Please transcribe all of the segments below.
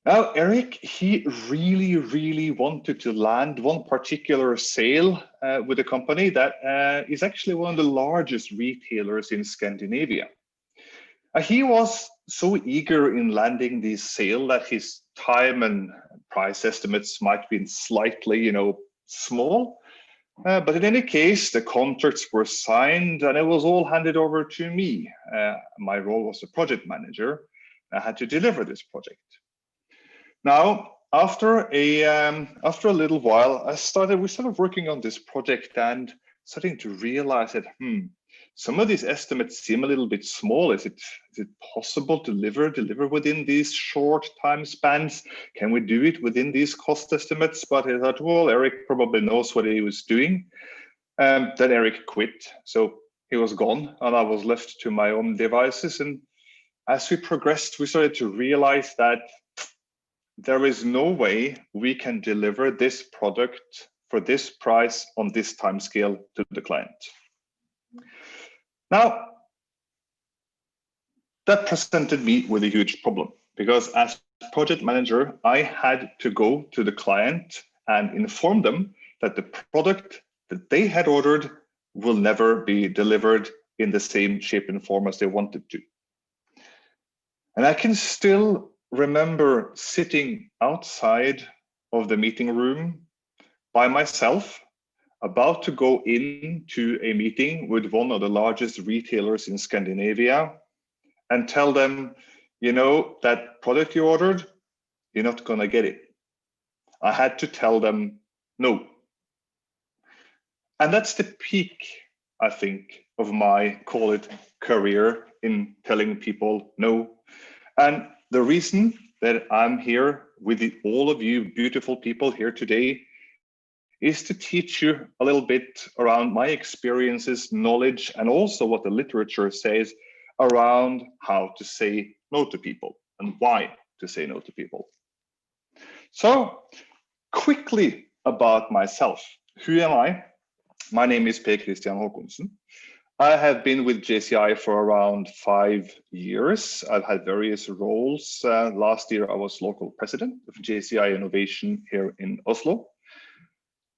Now, Eric, he really wanted to land one particular sale with a company that is actually one of the largest retailers in Scandinavia. He was so eager in landing this sale that his time and price estimates might have been slightly, small. But in any case, the contracts were signed and it was all handed over to me. My role was a project manager. I had to deliver this project. Now, after a little while, we started working on this project and starting to realize that some of these estimates seem a little bit small. Is it possible to deliver within these short time spans? Can we do it within these cost estimates? But I thought, well, Eric probably knows what he was doing. Then Eric quit, so he was gone, and I was left to my own devices. And as we progressed, we started to realize that there is no way we can deliver this product for this price on this time scale to the client. Now, that presented me with a huge problem because as project manager, I had to go to the client and inform them that the product that they had ordered will never be delivered in the same shape and form as they wanted to. And I can still remember sitting outside of the meeting room by myself, about to go into a meeting with one of the largest retailers in Scandinavia and tell them, that product you ordered, you're not going to get it. I had to tell them no. And that's the peak, I think, of my, call it, career in telling people no. And the reason that I'm here with all of you beautiful people here today is to teach you a little bit around my experiences, knowledge, and also what the literature says around how to say no to people and why to say no to people. So quickly about myself. Who am I? My name is Kristian Haakonsen. I have been with JCI for around 5 years. I've had various roles. Last year, I was local president of JCI Innovation here in Oslo.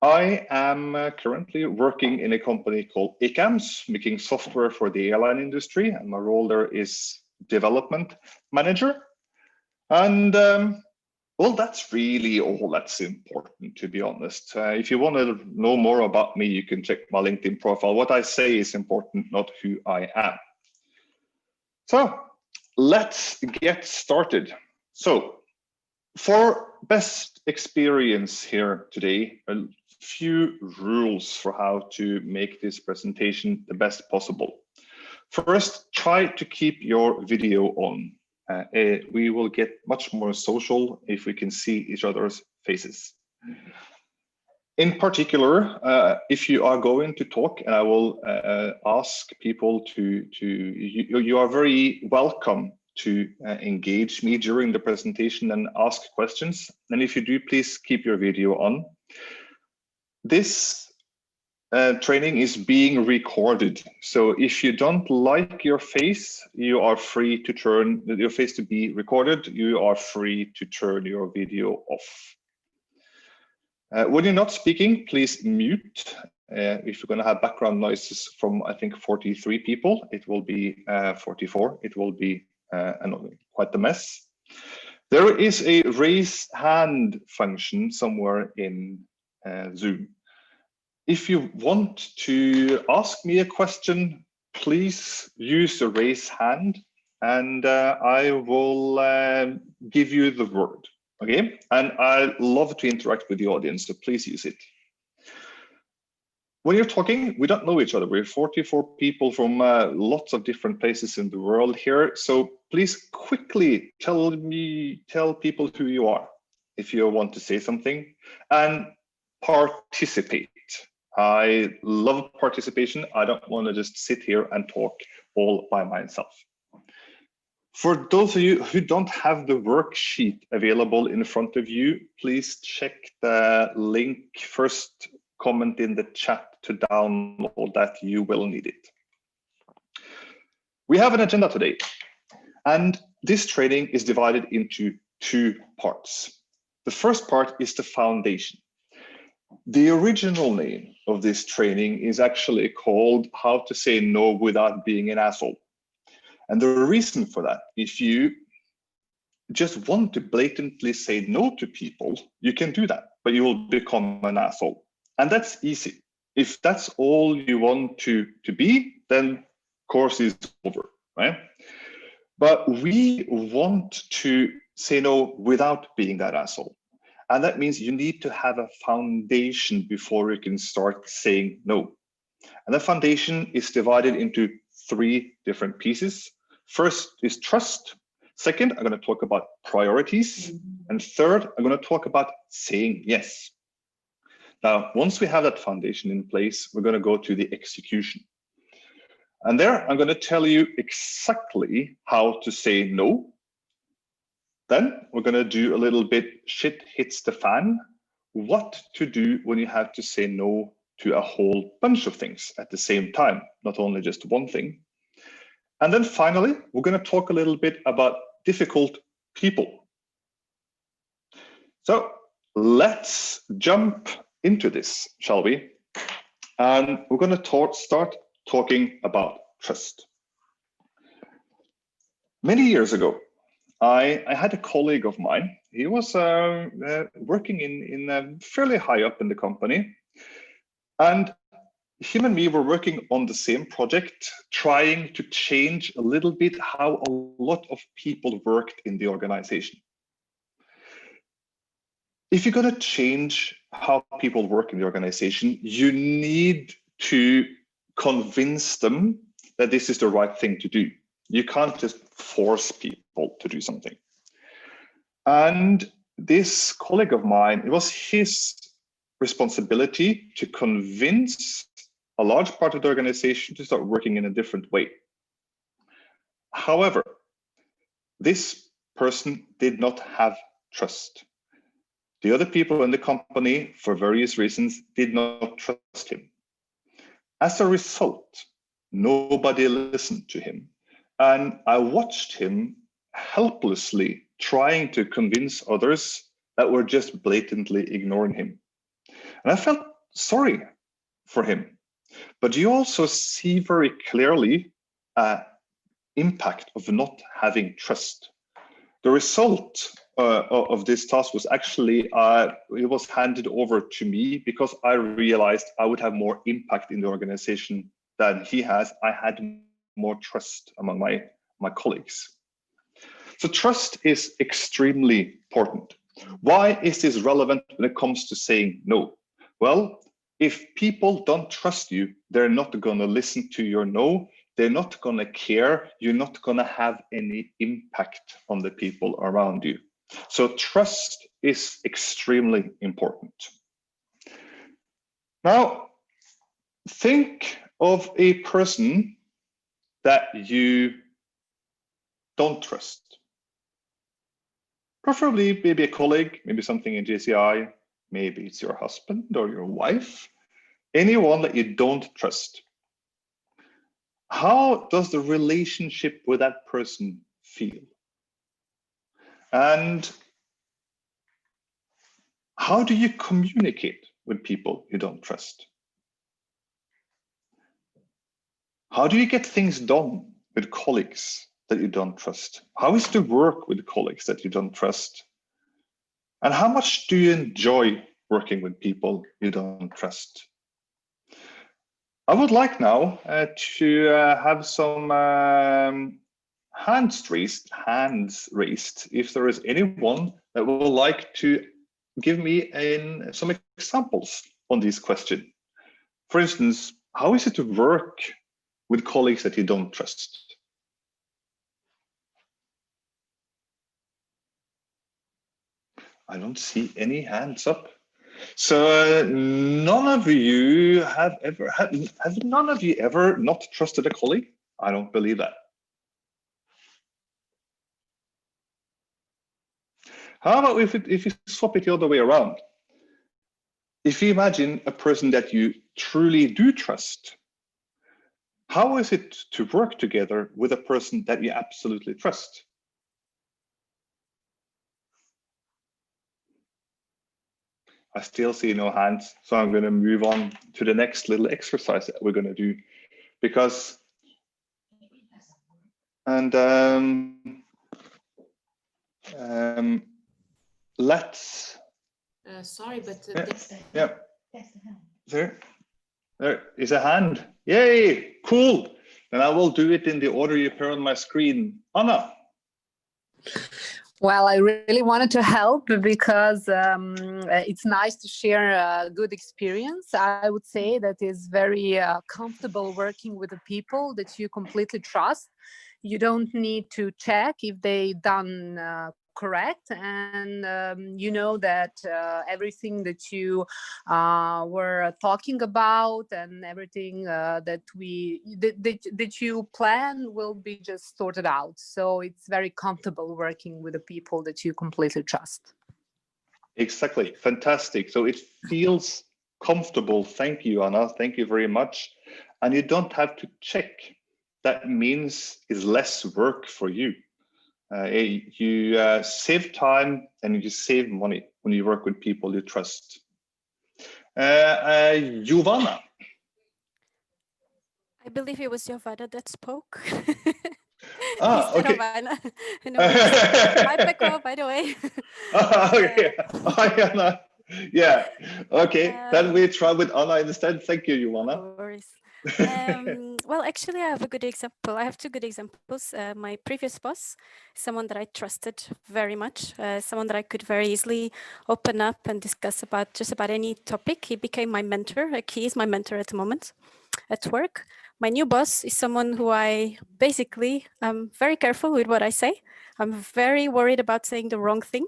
I am currently working in a company called ICAMS, making software for the airline industry, and my role there is development manager. And well, that's really all that's important, to be honest. If you want to know more about me, you can check my LinkedIn profile. What I say is important, not who I am. So let's get started. So for best experience here today, a few rules for how to make this presentation the best possible. First, try to keep your video on. We will get much more social if we can see each other's faces. In particular, if you are going to talk, and I will ask people you are very welcome to engage me during the presentation and ask questions. And if you do, please keep your video on. This training is being recorded. So if you don't like your face, you are free to turn your face to be recorded. You are free to turn your video off. When you're not speaking, please mute. If you're going to have background noises from, I think, 43 people, it will be 44. It will be quite the mess. There is a raise hand function somewhere in Zoom. If you want to ask me a question, please use the raise hand and I will give you the word, okay? And I love to interact with the audience, so please use it. When you're talking, we don't know each other. We're 44 people from lots of different places in the world here. So please quickly tell people who you are if you want to say something, and participate. I love participation. I don't want to just sit here and talk all by myself. For those of you who don't have the worksheet available in front of you, please check the link first, comment in the chat to download that. You will need it. We have an agenda today, and this training is divided into 2 parts. The first part is the foundation. The original name of this training is actually called How to Say No Without Being an Asshole. And the reason for that, if you just want to blatantly say no to people, you can do that, but you will become an asshole. And that's easy. If that's all you want to be, then course is over, right? But we want to say no without being that asshole. And that means you need to have a foundation before you can start saying no. And the foundation is divided into 3 different pieces. First is trust. Second, I'm going to talk about priorities. And third, I'm going to talk about saying yes. Now, once we have that foundation in place, we're going to go to the execution. And there, I'm going to tell you exactly how to say no. Then we're going to do a little bit shit hits the fan, what to do when you have to say no to a whole bunch of things at the same time, not only just one thing. And then finally, we're going to talk a little bit about difficult people. So let's jump into this, shall we? And we're going to start talking about trust. Many years ago, I had a colleague of mine. He was working in fairly high up in the company. And him and me were working on the same project, trying to change a little bit how a lot of people worked in the organization. If you're going to change how people work in the organization, you need to convince them that this is the right thing to do. You can't just force people to do something. And this colleague of mine, it was his responsibility to convince a large part of the organization to start working in a different way. However, this person did not have trust. The other people in the company, for various reasons, did not trust him. As a result, nobody listened to him. And I watched him helplessly trying to convince others that were just blatantly ignoring him. And I felt sorry for him. But you also see very clearly an impact of not having trust. The result of this task was actually, it was handed over to me because I realized I would have more impact in the organization than he has. I had more trust among my colleagues. So trust is extremely important. Why is this relevant when it comes to saying no? Well, if people don't trust you, they're not going to listen to your no. They're not going to care. You're not going to have any impact on the people around you. So trust is extremely important. Now, think of a person that you don't trust. Preferably maybe a colleague, maybe something in JCI, maybe it's your husband or your wife, anyone that you don't trust. How does the relationship with that person feel? And how do you communicate with people you don't trust? How do you get things done with colleagues that you don't trust? How is to work with colleagues that you don't trust? And how much do you enjoy working with people you don't trust? I would like now to have some hands raised if there is anyone that would like to give me some examples on this question. For instance, how is it to work with colleagues that you don't trust? I don't see any hands up. So none of you have none of you ever not trusted a colleague? I don't believe that. How about if you swap it the other way around? If you imagine a person that you truly do trust, how is it to work together with a person that you absolutely trust? I still see no hands, so I'm going to move on to the next little exercise that we're going to do, because let's. Sorry, but yeah. There is a hand. Yay! Cool. Then I will do it in the order you appear on my screen. Anna. Well, I really wanted to help because it's nice to share a good experience. I would say that is very comfortable working with the people that you completely trust. You don't need to check if they done correct, and you know that everything that you were talking about and everything that you plan will be just sorted out. So it's very comfortable working with the people that you completely trust. Exactly. Fantastic. So it feels comfortable. Thank you, Anna. Thank you very much. And you don't have to check. That means it's less work for you. You save time and you save money when you work with people you trust. Giovanna. I believe it was Giovanna that spoke. Okay. Of Anna. No, it's my Pekko, by the way. Okay. Anna. Yeah. Okay. Then we try with Anna instead. Thank you, Giovanna. No worries. Well, actually, I have a good example. I have two good examples. My previous boss, someone that I trusted very much, someone that I could very easily open up and discuss about just about any topic. He became my mentor. Like, he is my mentor at the moment at work. My new boss is someone who I'm very careful with what I say. I'm very worried about saying the wrong thing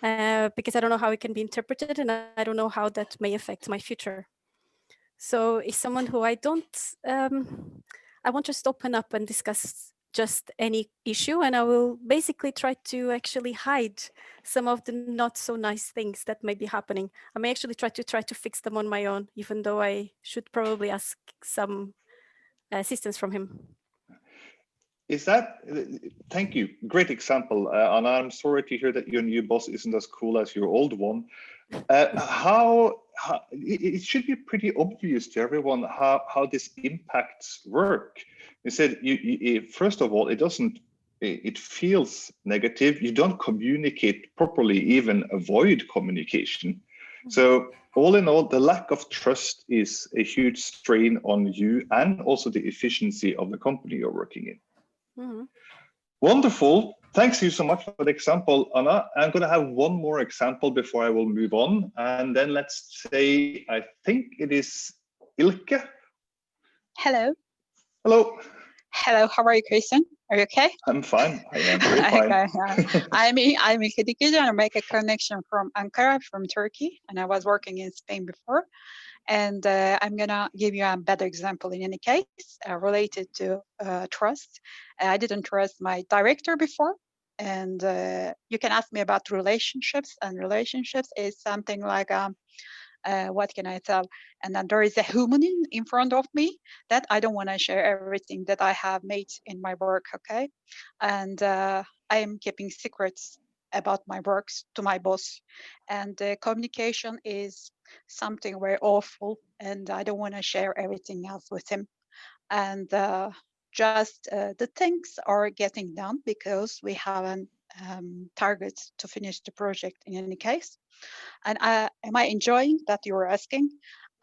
because I don't know how it can be interpreted and I don't know how that may affect my future. So it's someone who I won't just open up and discuss just any issue, and I will basically try to actually hide some of the not so nice things that may be happening. I may actually try to fix them on my own, even though I should probably ask some assistance from him. Thank you. Great example. And I'm sorry to hear that your new boss isn't as cool as your old one. It should be pretty obvious to everyone how this impacts work. You said, first of all, it feels negative. You don't communicate properly, even avoid communication. So all in all, the lack of trust is a huge strain on you and also the efficiency of the company you're working in. Mm-hmm. Wonderful. Thanks you so much for the example, Anna. I'm going to have one more example before I will move on. And then let's say, I think it is Ilke. Hello. Hello. Hello, how are you, Kristian? Are you okay? I'm fine. I am very fine. Okay, I'm Ilke Dikici, and I make a connection from Ankara, from Turkey. And I was working in Spain before. And I'm going to give you a better example in any case related to trust. I didn't trust my director before. And you can ask me about relationships. And relationships is something like, what can I tell? And then there is a human in front of me that I don't want to share everything that I have made in my work, okay? And I am keeping secrets about my works to my boss. And communication is something very awful, and I don't want to share everything else with him. And just the things are getting done because we have a target to finish the project in any case. And am I enjoying that you were asking?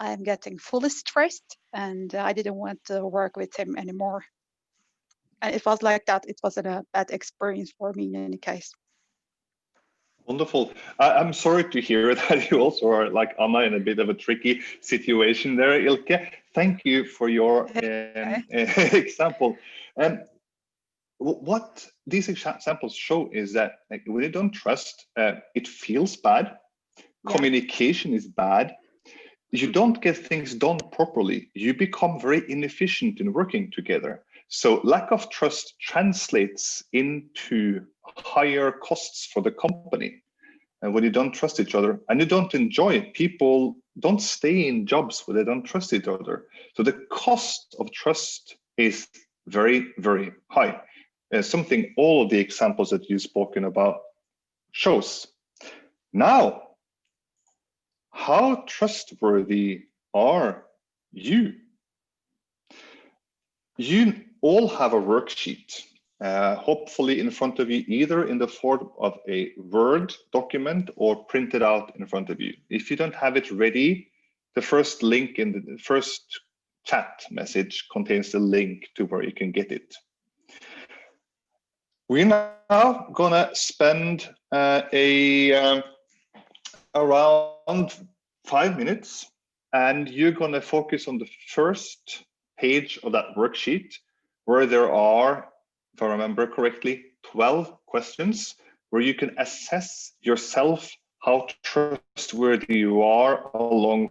I'm getting fully stressed, and I didn't want to work with him anymore. And it was like that. It wasn't a bad experience for me in any case. Wonderful. I'm sorry to hear that you also are like Anna in a bit of a tricky situation there, Ilke. Thank you for your example. What these examples show is that when you don't trust, it feels bad. Yeah. Communication is bad. You don't get things done properly. You become very inefficient in working together. So lack of trust translates into higher costs for the company. And when you don't trust each other and you don't enjoy, people don't stay in jobs where they don't trust each other. So the cost of trust is very, very high. Something all of the examples that you've spoken about shows. Now, how trustworthy are you? You all have a worksheet, hopefully in front of you, either in the form of a Word document or printed out in front of you. If you don't have it ready, the first link in the first chat message contains the link to where you can get it. We're now gonna spend around 5 minutes, and you're gonna focus on the first page of that worksheet, where there are, if I remember correctly, 12 questions where you can assess yourself how trustworthy you are along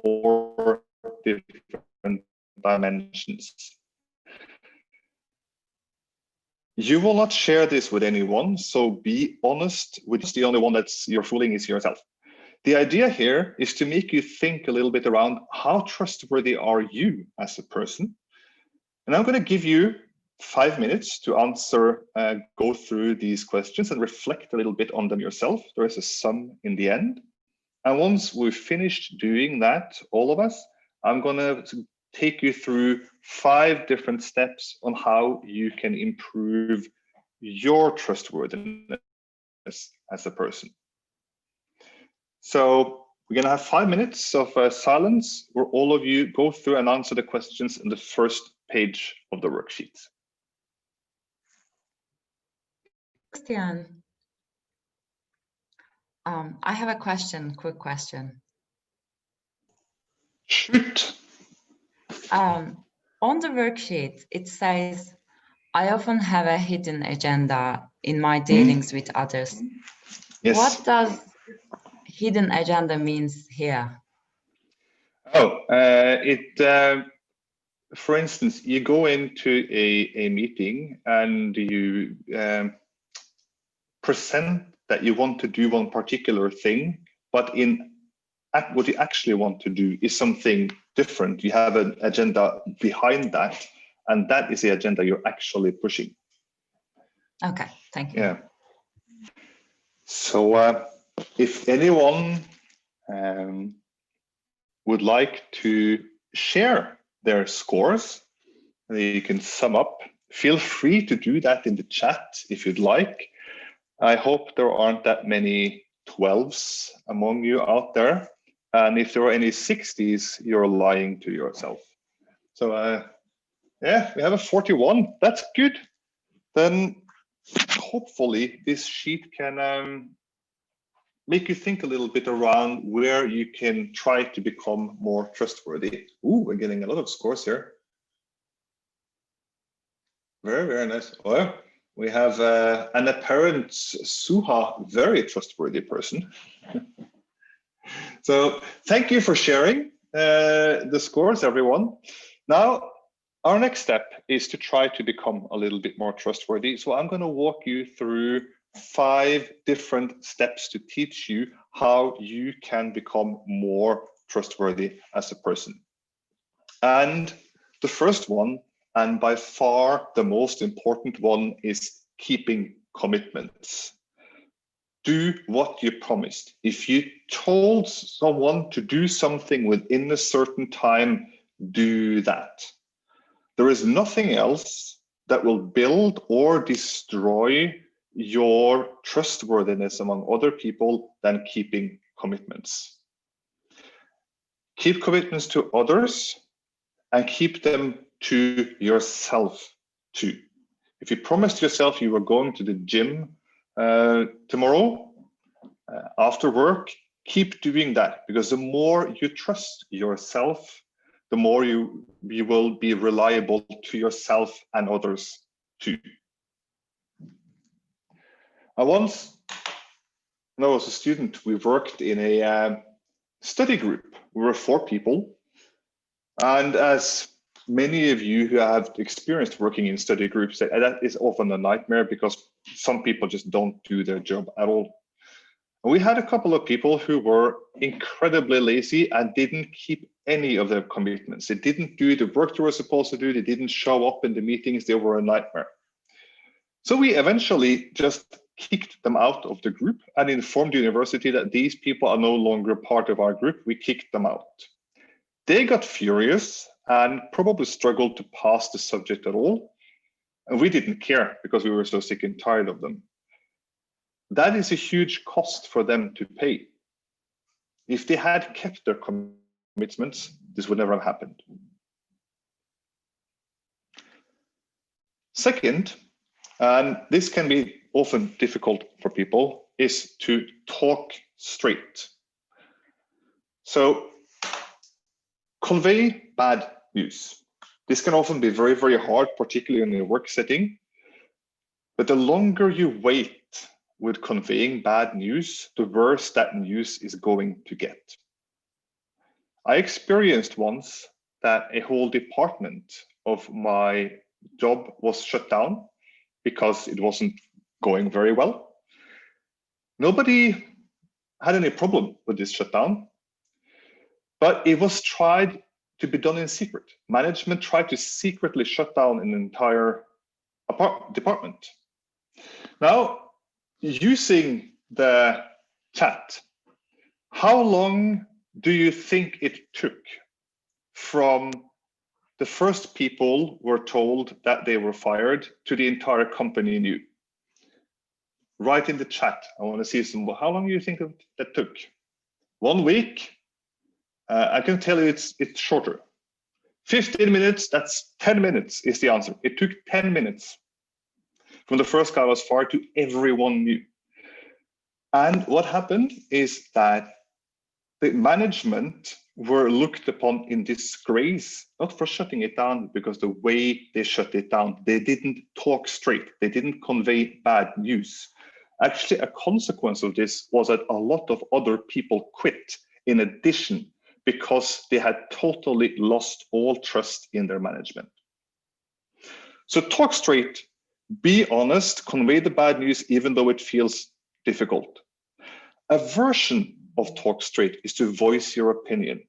4 different dimensions. You will not share this with anyone, so be honest with the only one that's you're fooling is yourself. The idea here is to make you think a little bit around how trustworthy are you as a person. And I'm going to give you 5 minutes to answer, go through these questions and reflect a little bit on them yourself. There is a sum in the end. And once we've finished doing that, all of us, I'm going to take you through 5 different steps on how you can improve your trustworthiness as a person. So we're going to have 5 minutes of silence where all of you go through and answer the questions in the first page of the worksheet. Kristian, I have a question, quick question. Shoot. On the worksheet, it says, I often have a hidden agenda in my dealings with others. Yes. What does hidden agenda means here? Oh, for instance, you go into a meeting and you present that you want to do one particular thing, but what you actually want to do is something different. You have an agenda behind that, and that is the agenda you're actually pushing. Okay, thank you. Yeah. So if anyone would like to share their scores, you can sum up. Feel free to do that in the chat if you'd like. I hope there aren't that many 12s among you out there. And if there are any 60s, you're lying to yourself. So yeah, we have a 41. That's good. Then hopefully this sheet can make you think a little bit around where you can try to become more trustworthy. Ooh, we're getting a lot of scores here. Very, very nice. Well, we have an apparent Suha, very trustworthy person. So thank you for sharing the scores, everyone. Now, our next step is to try to become a little bit more trustworthy. So I'm going to walk you through 5 different steps to teach you how you can become more trustworthy as a person. And the first one, and by far the most important one, is keeping commitments. Do what you promised. If you told someone to do something within a certain time, do that. There is nothing else that will build or destroy your trustworthiness among other people than keeping commitments. Keep commitments to others and keep them to yourself too. If you promised yourself you were going to the gym tomorrow after work, keep doing that, because the more you trust yourself, the more you will be reliable to yourself and others too. Once, when I was a student, we worked in a study group. We were 4 people. And as many of you who have experienced working in study groups, that is often a nightmare because some people just don't do their job at all. And we had a couple of people who were incredibly lazy and didn't keep any of their commitments. They didn't do the work they were supposed to do. They didn't show up in the meetings. They were a nightmare. So we eventually just kicked them out of the group and informed the university that these people are no longer part of our group. We kicked them out. They got furious and probably struggled to pass the subject at all. And we didn't care because we were so sick and tired of them. That is a huge cost for them to pay. If they had kept their commitments, this would never have happened. Second, and this can be often difficult for people, is to talk straight. So convey bad news. This can often be very, very hard, particularly in a work setting. But the longer you wait with conveying bad news, the worse that news is going to get. I experienced once that a whole department of my job was shut down because it wasn't going very well. Nobody had any problem with this shutdown, but it was tried to be done in secret. Management tried to secretly shut down an entire department. Now, using the chat, how long do you think it took from the first people were told that they were fired to the entire company knew? Write in the chat. I want to see some. How long do you think that took? 1 week? I can tell you it's shorter. 15 minutes, that's 10 minutes is the answer. It took 10 minutes from the first guy was fired to everyone knew. And what happened is that the management were looked upon in disgrace, not for shutting it down, because the way they shut it down, they didn't talk straight. They didn't convey bad news. Actually, a consequence of this was that a lot of other people quit in addition, because they had totally lost all trust in their management. So talk straight, be honest, convey the bad news, even though it feels difficult. A version of talk straight is to voice your opinion.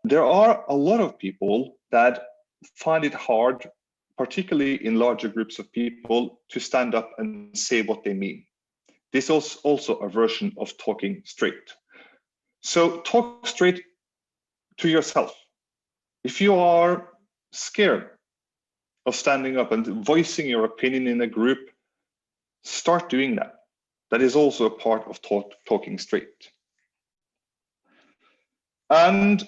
There are a lot of people that find it hard, particularly in larger groups of people, to stand up and say what they mean. This is also a version of talking straight. So talk straight to yourself. If you are scared of standing up and voicing your opinion in a group, start doing that. That is also a part of talking straight. And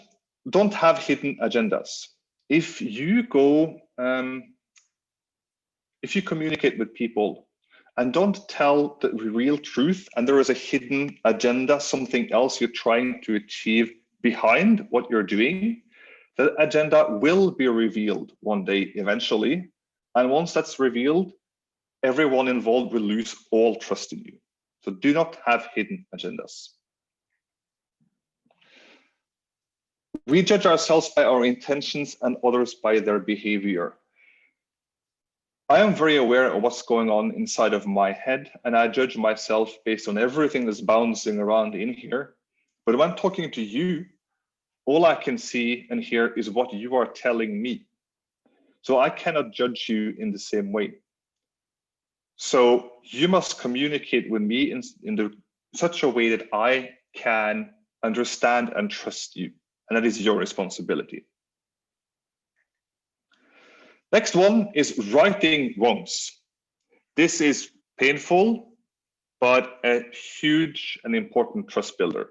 don't have hidden agendas. If you communicate with people and don't tell the real truth, and there is a hidden agenda, something else you're trying to achieve behind what you're doing, the agenda will be revealed one day eventually. And once that's revealed, everyone involved will lose all trust in you. So do not have hidden agendas. We judge ourselves by our intentions and others by their behavior. I am very aware of what's going on inside of my head, and I judge myself based on everything that's bouncing around in here. But when I'm talking to you, all I can see and hear is what you are telling me. So I cannot judge you in the same way. So you must communicate with me in such a way that I can understand and trust you. And that is your responsibility. Next one is righting wrongs. This is painful, but a huge and important trust builder.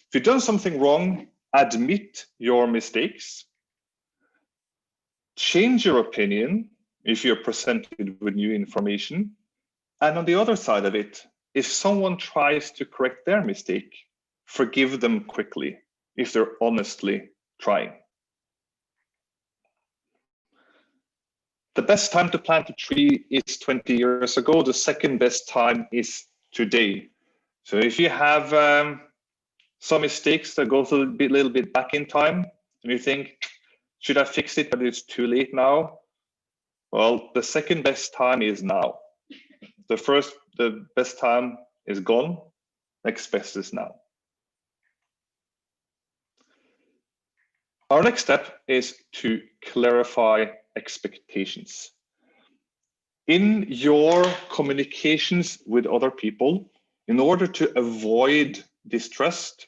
If you've done something wrong, admit your mistakes. Change your opinion if you're presented with new information. And on the other side of it, if someone tries to correct their mistake, forgive them quickly if they're honestly trying. The best time to plant a tree is 20 years ago. The second best time is today. So if you have some mistakes that go a little bit back in time, and you think, should I fix it, but it's too late now? Well, the second best time is now. The best time is gone. Next best is now. Our next step is to clarify expectations. in your communications with other people, in order to avoid distrust,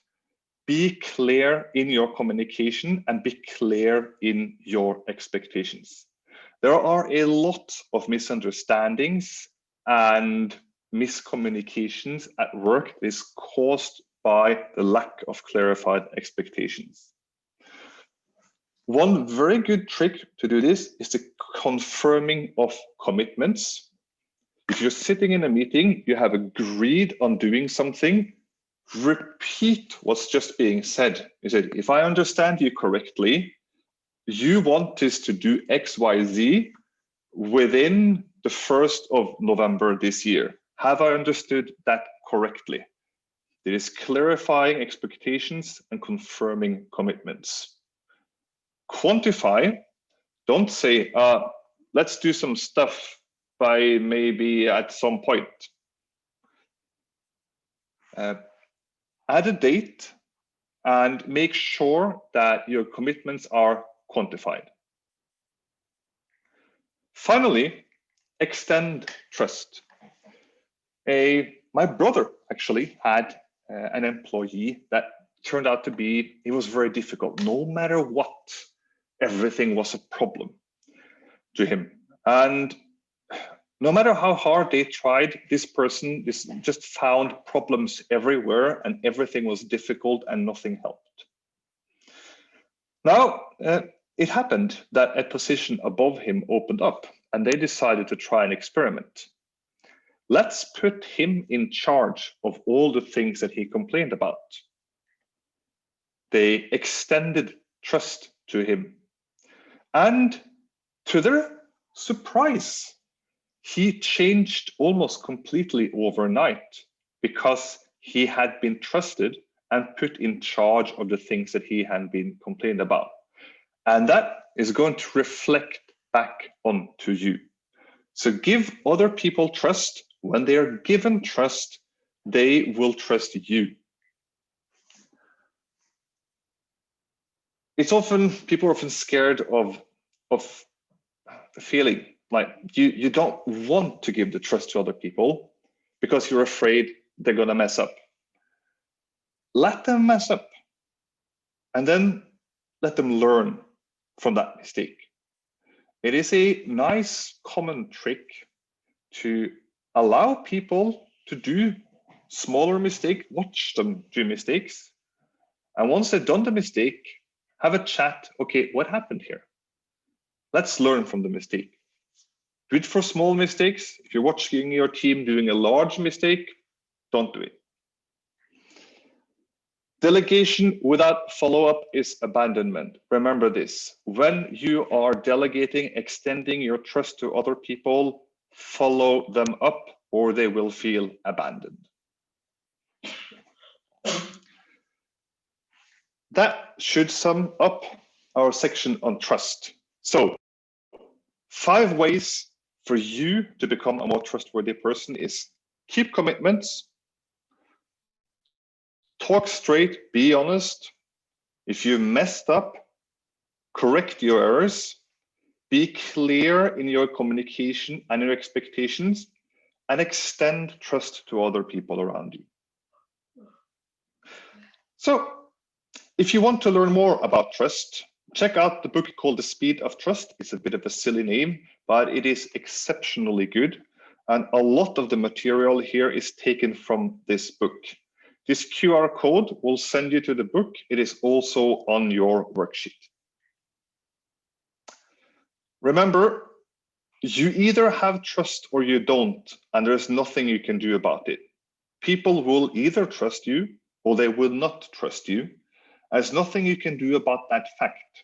be clear in your communication and be clear in your expectations. There are a lot of misunderstandings and miscommunications at work that is caused by the lack of clarified expectations. One very good trick to do this is the confirming of commitments. If you're sitting in a meeting, you have agreed on doing something, repeat what's just being said. You said, if I understand you correctly, you want this to do X, Y, Z within the 1st of November this year. Have I understood that correctly? It is clarifying expectations and confirming commitments. Quantify, don't say, let's do some stuff by maybe at some point. Add a date and make sure that your commitments are quantified. Finally, extend trust. My brother actually had an employee that turned out to be, it was very difficult. No matter what, everything was a problem to him. And no matter how hard they tried, this person just found problems everywhere and everything was difficult and nothing helped. Now, it happened that a position above him opened up and they decided to try an experiment. Let's put him in charge of all the things that he complained about. They extended trust to him. And to their surprise, he changed almost completely overnight because he had been trusted and put in charge of the things that he had been complained about. And that is going to reflect back onto you. So give other people trust. When they are given trust, they will trust you. It's often, people are often scared of the feeling like you don't want to give the trust to other people because you're afraid they're going to mess up. Let them mess up and then let them learn from that mistake. It is a nice common trick to allow people to do smaller mistakes, watch them do mistakes. And once they've done the mistake, have a chat. Okay, what happened here? Let's learn from the mistake. Do it for small mistakes. If you're watching your team doing a large mistake, don't do it. Delegation without follow-up is abandonment. Remember this. When you are delegating, extending your trust to other people, follow them up or they will feel abandoned. That should sum up our section on trust. So, 5 ways for you to become a more trustworthy person is keep commitments, talk straight, be honest. If you messed up, correct your errors, be clear in your communication and your expectations, and extend trust to other people around you. So, if you want to learn more about trust, check out the book called The Speed of Trust. It's a bit of a silly name, but it is exceptionally good. And a lot of the material here is taken from this book. This QR code will send you to the book. It is also on your worksheet. Remember, you either have trust or you don't, and there's nothing you can do about it. People will either trust you or they will not trust you. There's nothing you can do about that fact,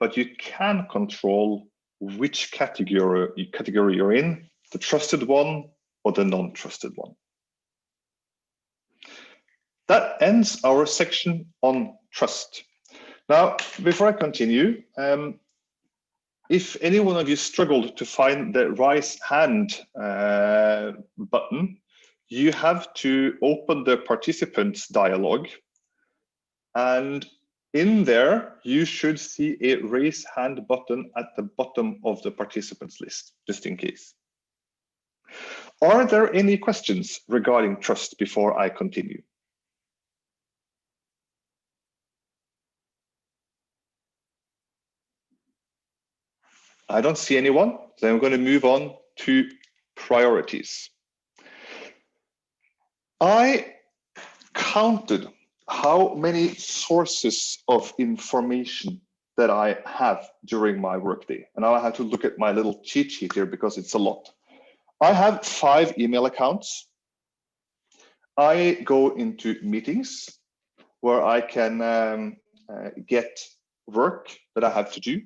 but you can control which category you're in, the trusted one or the non-trusted one. That ends our section on trust. Now, before I continue, if any one of you struggled to find the raise hand button, you have to open the participants dialog. And in there, you should see a raise hand button at the bottom of the participants list, just in case. Are there any questions regarding trust before I continue? I don't see anyone, so I'm going to move on to priorities. I counted how many sources of information that I have during my workday. And now I have to look at my little cheat sheet here because it's a lot. I have 5 email accounts. I go into meetings where I can get work that I have to do.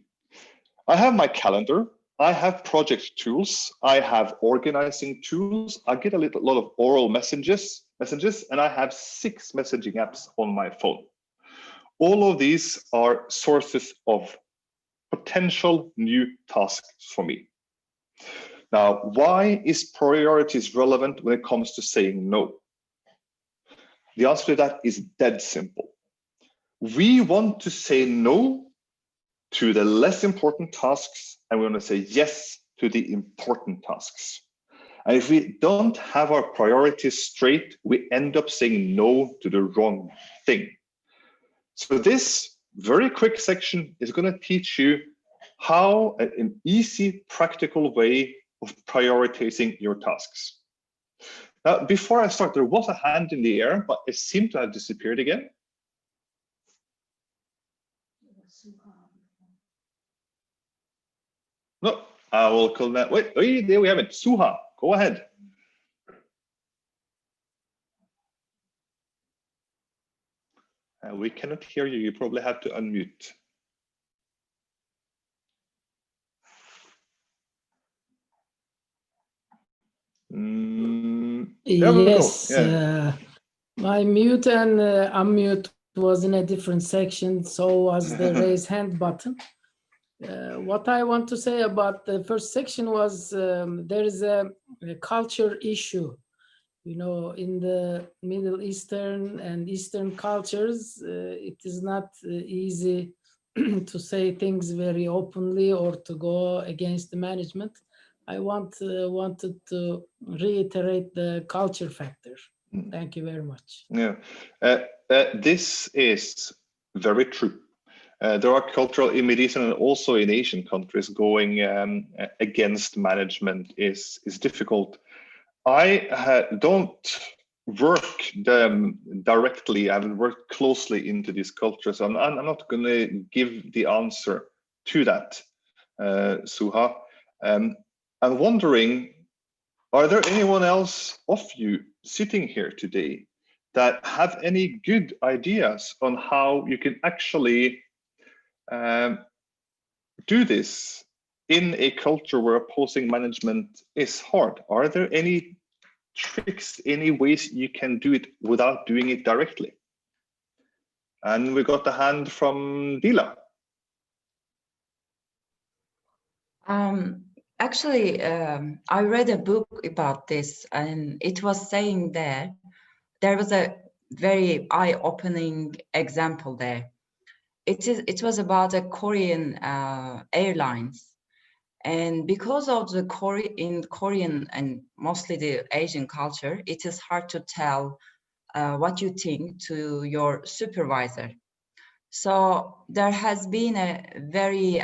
I have my calendar. I have project tools. I have organizing tools. I get a lot of oral messages, and I have 6 messaging apps on my phone. All of these are sources of potential new tasks for me. Now, why is priorities relevant when it comes to saying no? The answer to that is dead simple. We want to say no to the less important tasks, and we want to say yes to the important tasks. And if we don't have our priorities straight, we end up saying no to the wrong thing. So this very quick section is going to teach you how an easy, practical way of prioritizing your tasks. Now, before I start, there was a hand in the air, but it seemed to have disappeared again. No, I will call that. Wait, there we have it. Suha, go ahead. We cannot hear you. You probably have to unmute. Yes, yeah. My mute and unmute was in a different section, so was the raise hand button. What I want to say about the first section was there is a culture issue. You know, in the Middle Eastern and Eastern cultures, it is not easy to say things very openly or to go against the management. I wanted to reiterate the culture factor. Thank you very much. Yeah, this is very true. There are cultural in Middle Eastern and also in Asian countries going against management is difficult. I don't work directly. I haven't worked closely into these cultures. So I'm not going to give the answer to that, Suha. I'm wondering, are there anyone else of you sitting here today that have any good ideas on how you can actually do this in a culture where opposing management is hard? Are there any tricks, any ways you can do it without doing it directly? And we got the hand from Dila. Actually, I read a book about this, and it was saying there was a very eye-opening example there. It was about a Korean airlines, and because of the Korean and mostly the Asian culture, it is hard to tell what you think to your supervisor. So there has been a very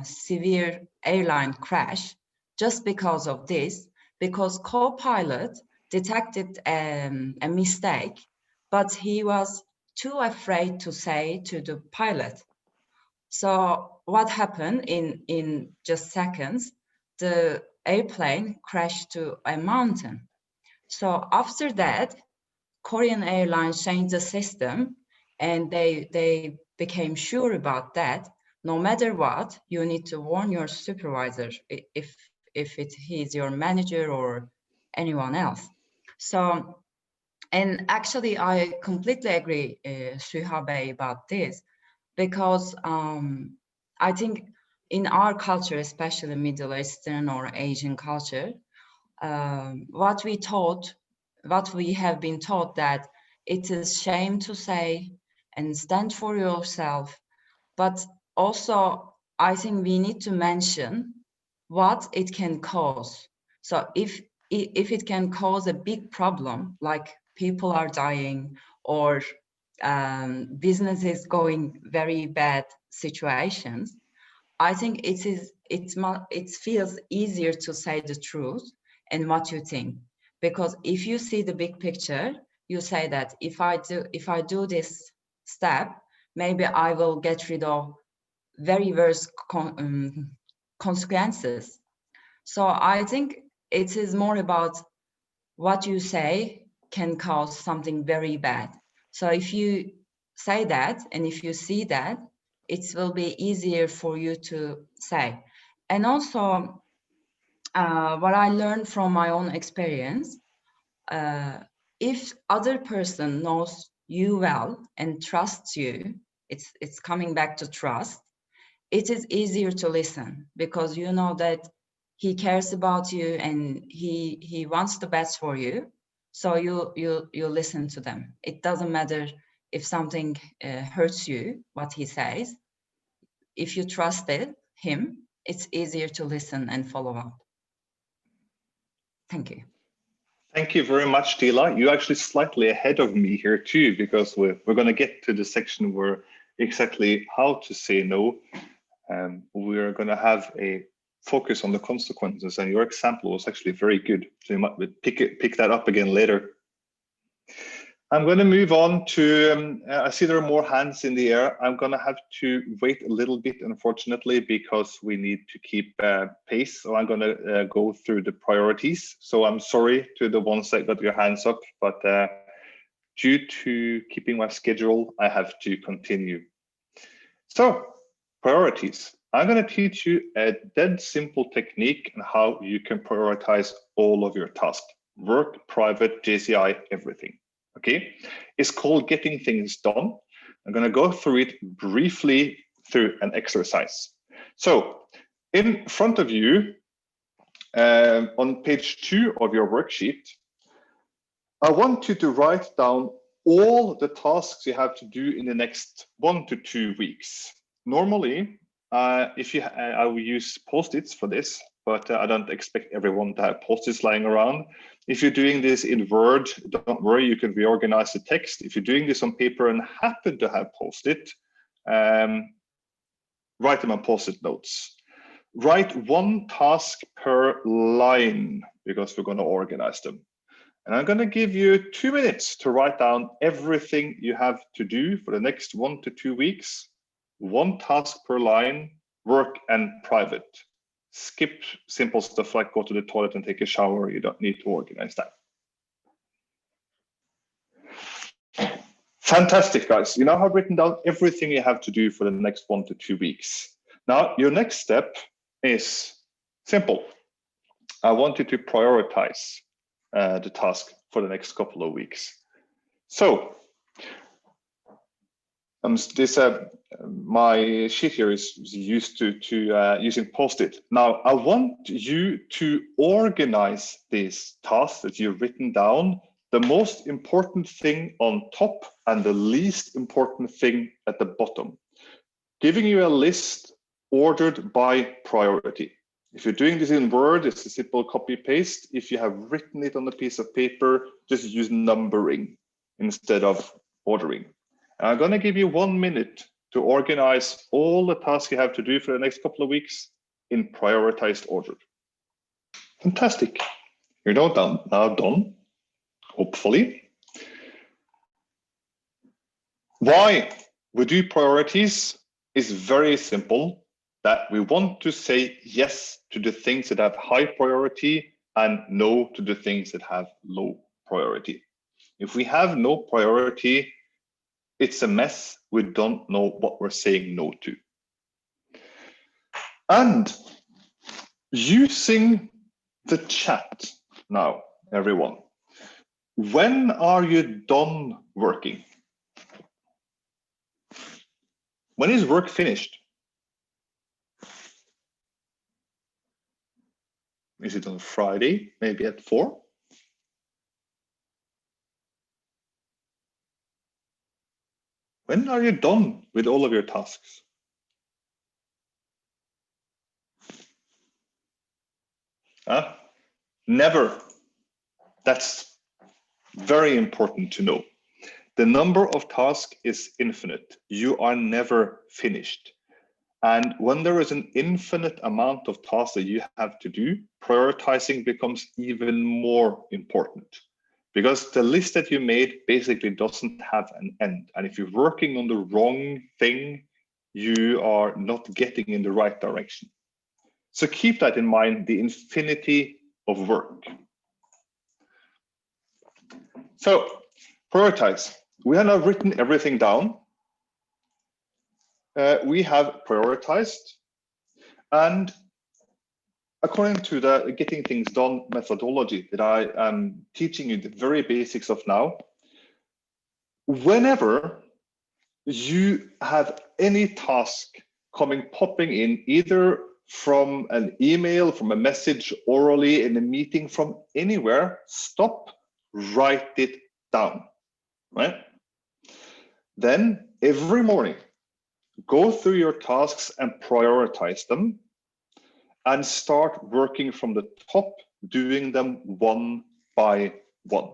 severe airline crash just because of this, because co-pilot detected a mistake, but he was too afraid to say to the pilot. So what happened in just seconds, the airplane crashed to a mountain. So after that, Korean Airlines changed the system, and they became sure about that. No matter what, you need to warn your supervisor if he's your manager or anyone else. So, and actually, I completely agree, Suha, about this, because I think in our culture, especially Middle Eastern or Asian culture, what we have been taught that it is shame to say and stand for yourself, but also I think we need to mention what it can cause. So if if it can cause a big problem, like people are dying or business is going very bad situations, I think it feels easier to say the truth and what you think, because if you see the big picture, you say that if I do this step, maybe I will get rid of very worse consequences. So I think it is more about what you say can cause something very bad. So if you say that and if you see that, it will be easier for you to say. And also, what I learned from my own experience, if other person knows you well and trusts you, it's coming back to trust. It is easier to listen because you know that he cares about you and he wants the best for you. So you listen to them. It doesn't matter if something hurts you, what he says. If you trusted him, it's easier to listen and follow up. Thank you. Thank you very much, Dila. You're actually slightly ahead of me here too, because we're going to get to the section where exactly how to say no. We're going to have a focus on the consequences, and your example was actually very good. So you might pick that up again later. I'm going to move on to, I see there are more hands in the air. I'm going to have to wait a little bit, unfortunately, because we need to keep pace. So I'm going to go through the priorities. So I'm sorry to the ones that got your hands up, but due to keeping my schedule, I have to continue. So priorities. I'm going to teach you a dead simple technique on how you can prioritize all of your tasks. Work, private, JCI, everything. Okay, it's called getting things done. I'm going to go through it briefly through an exercise. So in front of you, on page 2 of your worksheet, I want you to write down all the tasks you have to do in the next 1 to 2 weeks. Normally, I will use post-its for this, but I don't expect everyone to have post-its lying around. If you're doing this in Word, don't worry, you can reorganize the text. If you're doing this on paper and happen to have post-it, write them on post-it notes. Write 1 task per line, because we're going to organize them. And I'm going to give you 2 minutes to write down everything you have to do for the next 1 to 2 weeks. 1 task per line, work and private. Skip simple stuff like go to the toilet and take a shower. You don't need to organize that. Fantastic, guys. You now have written down everything you have to do for the next 1 to 2 weeks. Now, your next step is simple. I want you to prioritize the task for the next couple of weeks. So, my sheet here is used to using post-it. Now, I want you to organize these tasks that you've written down, the most important thing on top and the least important thing at the bottom, giving you a list ordered by priority. If you're doing this in Word, it's a simple copy-paste. If you have written it on a piece of paper, just use numbering instead of ordering. I'm going to give you 1 minute to organize all the tasks you have to do for the next couple of weeks in prioritized order. Fantastic. You're now done, hopefully. Why we do priorities is very simple, that we want to say yes to the things that have high priority and no to the things that have low priority. If we have no priority, it's a mess. We don't know what we're saying no to. And using the chat now, everyone, when are you done working? When is work finished? Is it on Friday, maybe at 4? When are you done with all of your tasks? Never. That's very important to know. The number of tasks is infinite. You are never finished. And when there is an infinite amount of tasks that you have to do, prioritizing becomes even more important, because the list that you made basically doesn't have an end. And if you're working on the wrong thing, you are not getting in the right direction. So keep that in mind, the infinity of work. So prioritize. We have now written everything down. We have prioritized, and according to the Getting Things Done methodology that I am teaching you the very basics of now, whenever you have any task popping in, either from an email, from a message, orally, in a meeting, from anywhere, stop, write it down, right? Then every morning, go through your tasks and prioritize them, and start working from the top, doing them one by one.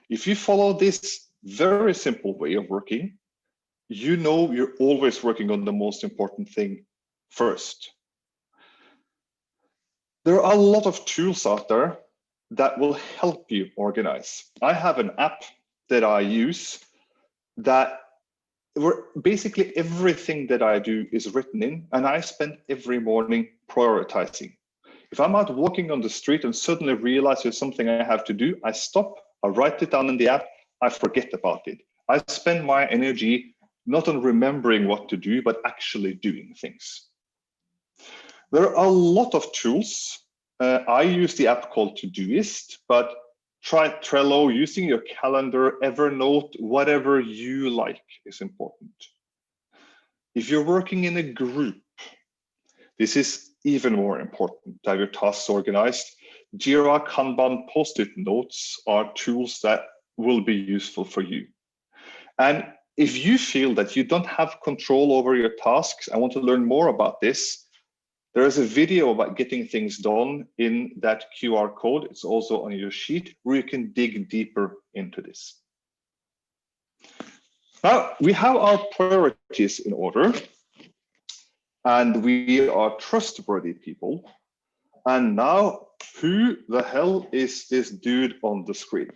If you follow this very simple way of working, you know you're always working on the most important thing first. There are a lot of tools out there that will help you organize. I have an app that I use that where basically everything that I do is written in, and I spend every morning prioritizing. If I'm out walking on the street and suddenly realize there's something I have to do, I stop, I write it down in the app, I forget about it. I spend my energy not on remembering what to do, but actually doing things. There are a lot of tools. I use the app called Todoist, but try Trello, using your calendar, Evernote, whatever you like is important. If you're working in a group, this is even more important to have your tasks organized. Jira, Kanban, Post-it notes are tools that will be useful for you. And if you feel that you don't have control over your tasks, I want to learn more about this, there is a video about getting things done in that QR code. It's also on your sheet where you can dig deeper into this. Now, we have our priorities in order, and we are trustworthy people. And now, who the hell is this dude on the screen?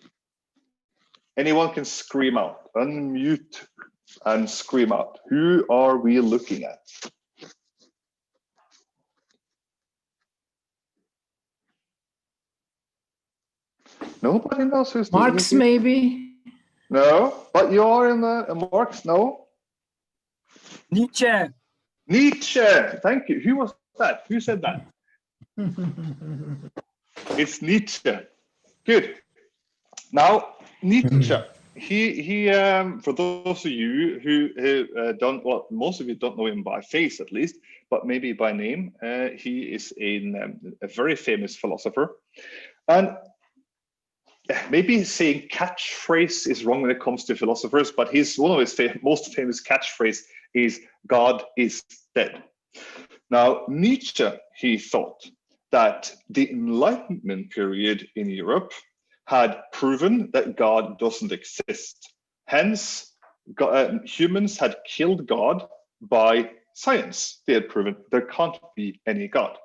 Anyone can scream out, unmute and scream out. Who are we looking at? Nobody knows who's Marx, maybe? No, but you are in the Marx, no? Nietzsche. Nietzsche, thank you. Who was that? Who said that? It's Nietzsche. Good. Now, Nietzsche, he for those of you who don't, well, most of you don't know him by face at least, but maybe by name, he is a very famous philosopher. And maybe saying catchphrase is wrong when it comes to philosophers, but one of his most famous catchphrase is "God is dead." Now, Nietzsche, he thought that the Enlightenment period in Europe had proven that God doesn't exist. Hence, humans had killed God by science. They had proven there can't be any God.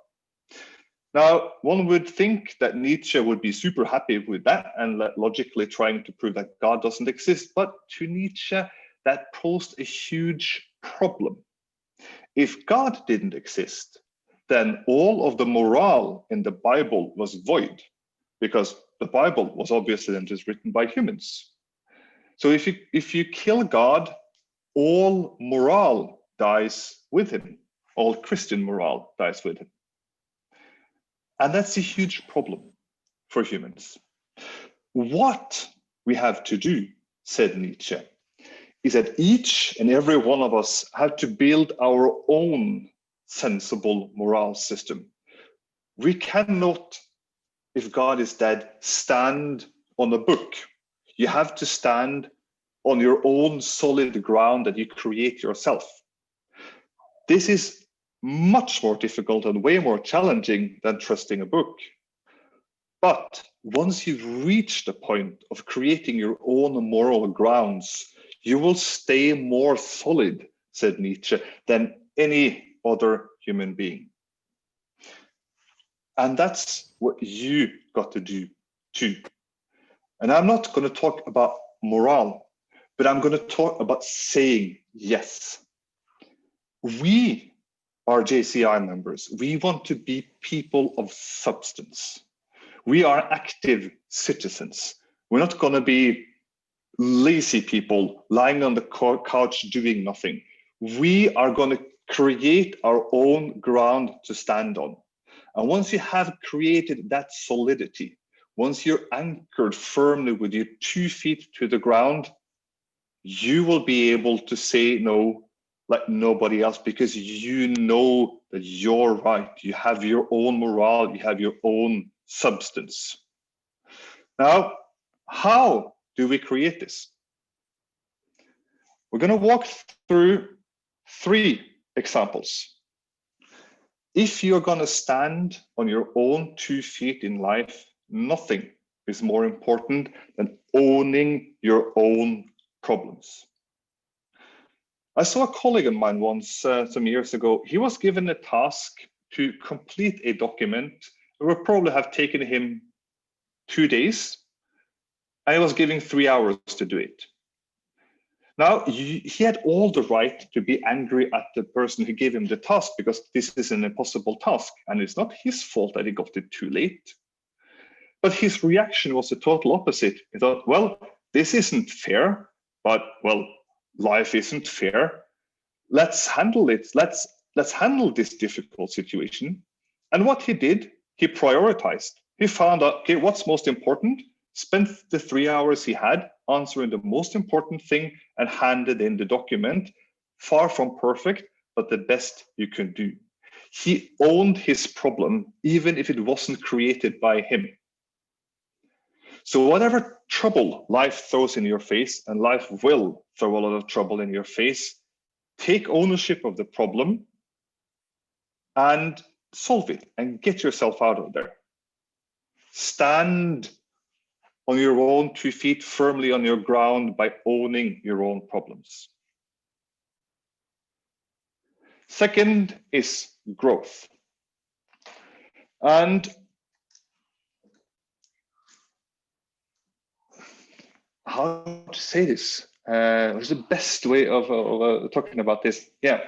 Now, one would think that Nietzsche would be super happy with that and logically trying to prove that God doesn't exist. But to Nietzsche, that posed a huge problem. If God didn't exist, then all of the morale in the Bible was void, because the Bible was obviously then just written by humans. So if you kill God, all morale dies with him. All Christian morale dies with him. And that's a huge problem for humans. What we have to do, said Nietzsche, is that each and every one of us have to build our own sensible morale system. We cannot, if God is dead, stand on a book. You have to stand on your own solid ground that you create yourself. This is much more difficult and way more challenging than trusting a book. But once you've reached the point of creating your own moral grounds, you will stay more solid, said Nietzsche, than any other human being. And that's what you got to do too. And I'm not going to talk about morale, but I'm going to talk about saying yes. We are JCI members. We want to be people of substance. We are active citizens. We're not going to be lazy people lying on the couch doing nothing. We are going to create our own ground to stand on. And once you have created that solidity, once you're anchored firmly with your 2 feet to the ground, you will be able to say no like nobody else, because you know that you're right. You have your own morale, you have your own substance. Now, how do we create this? We're going to walk through 3 examples. If you're going to stand on your own 2 feet in life, nothing is more important than owning your own problems. I saw a colleague of mine once, some years ago. He was given a task to complete a document. It would probably have taken him 2 days. I was given 3 hours to do it. Now, he had all the right to be angry at the person who gave him the task, because this is an impossible task, and it's not his fault that he got it too late. But his reaction was the total opposite. He thought, well, this isn't fair, but, well, life isn't fair. Let's handle it. Let's handle this difficult situation. And what he did, he prioritized. He found out, okay, what's most important? Spent the 3 hours he had answering the most important thing and handed in the document. Far from perfect, but the best you can do. He owned his problem, even if it wasn't created by him. So whatever trouble life throws in your face, and life will throw a lot of trouble in your face, take ownership of the problem and solve it and get yourself out of there. Stand on your own 2 feet firmly on your ground by owning your own problems. Second is growth. And how to say this? What's the best way of talking about this? Yeah.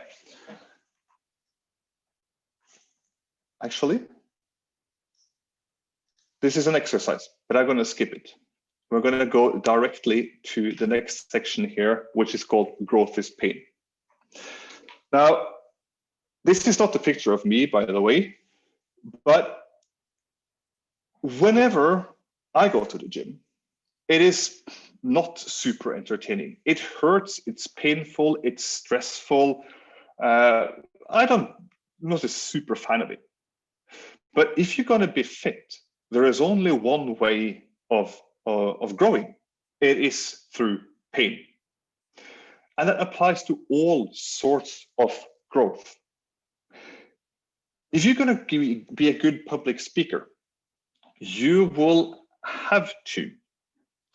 Actually, this is an exercise, but I'm going to skip it. We're going to go directly to the next section here, which is called Growth is Pain. Now, this is not a picture of me, by the way, but whenever I go to the gym, it is not super entertaining. It hurts, it's painful, it's stressful. I'm not a super fan of it. But if you're going to be fit, there is only one way of growing. It is through pain. And that applies to all sorts of growth. If you're going to be a good public speaker, you will have to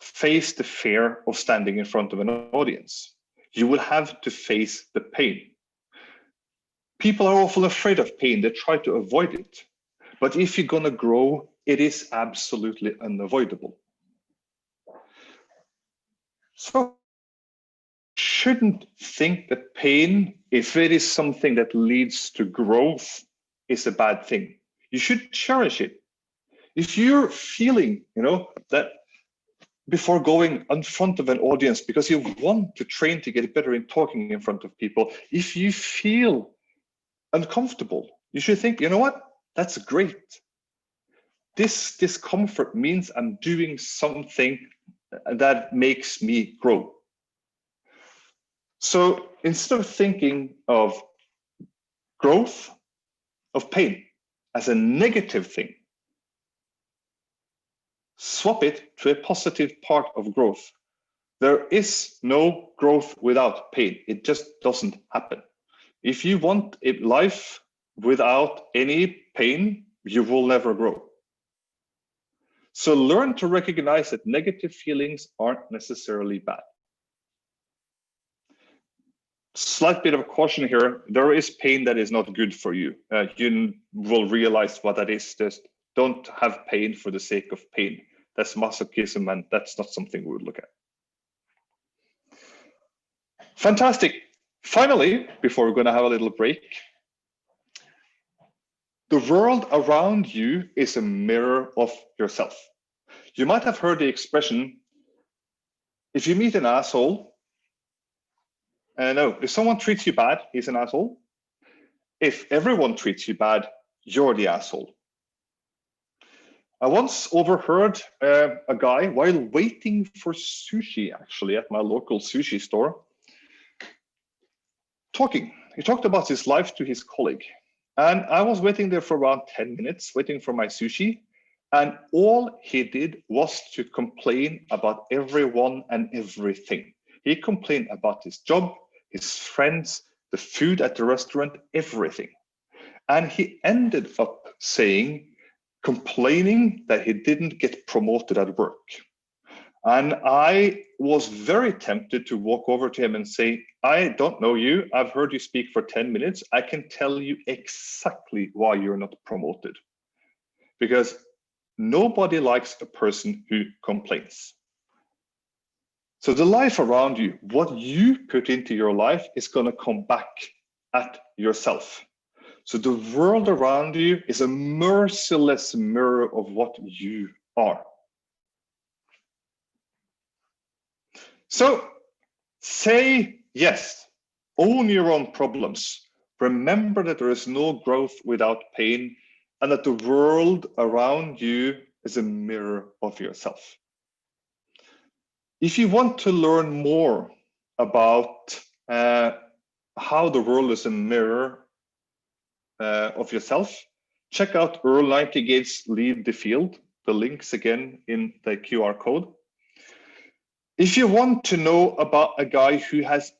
face the fear of standing in front of an audience. You will have to face the pain. People are often afraid of pain. They try to avoid it. But if you're going to grow, it is absolutely unavoidable. So shouldn't think that pain, if it is something that leads to growth, is a bad thing. You should cherish it. If you're feeling, that before going in front of an audience, because you want to train to get better in talking in front of people, if you feel uncomfortable, you should think, you know what? That's great. This discomfort means I'm doing something that makes me grow. So instead of thinking of growth, of pain as a negative thing, swap it to a positive part of growth. There is no growth without pain. It just doesn't happen. If you want a life without any pain, you will never grow. So learn to recognize that negative feelings aren't necessarily bad. Slight bit of caution here. There is pain that is not good for you. You will realize what that is. Just don't have pain for the sake of pain. That's masochism, and that's not something we would look at. Fantastic. Finally, before we're going to have a little break, the world around you is a mirror of yourself. You might have heard the expression, if you meet an asshole, no, if someone treats you bad, he's an asshole. If everyone treats you bad, you're the asshole. I once overheard a guy while waiting for sushi, actually, at my local sushi store, talking. He talked about his life to his colleague. And I was waiting there for around 10 minutes, waiting for my sushi. And all he did was to complain about everyone and everything. He complained about his job, his friends, the food at the restaurant, everything. And he ended up complaining that he didn't get promoted at work. And I was very tempted to walk over to him and say, I don't know you. I've heard you speak for 10 minutes. I can tell you exactly why you're not promoted. Because nobody likes a person who complains. So the life around you, what you put into your life is going to come back at yourself. So the world around you is a merciless mirror of what you are. So say yes, own your own problems. Remember that there is no growth without pain, and that the world around you is a mirror of yourself. If you want to learn more about how the world is a mirror of yourself, check out Earl Nightingale's Lead the Field. The links again in the QR code. If you want to know about a guy who has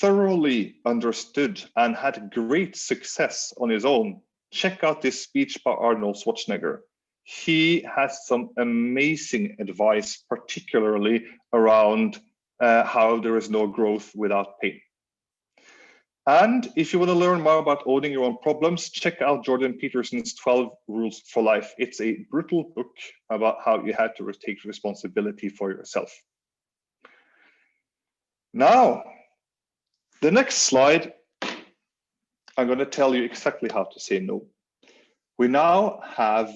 thoroughly understood and had great success on his own, check out this speech by Arnold Schwarzenegger. He has some amazing advice, particularly around how there is no growth without pain. And if you want to learn more about owning your own problems, check out Jordan Peterson's 12 Rules for Life. It's a brutal book about how you have to take responsibility for yourself. Now, the next slide, I'm going to tell you exactly how to say no. We now have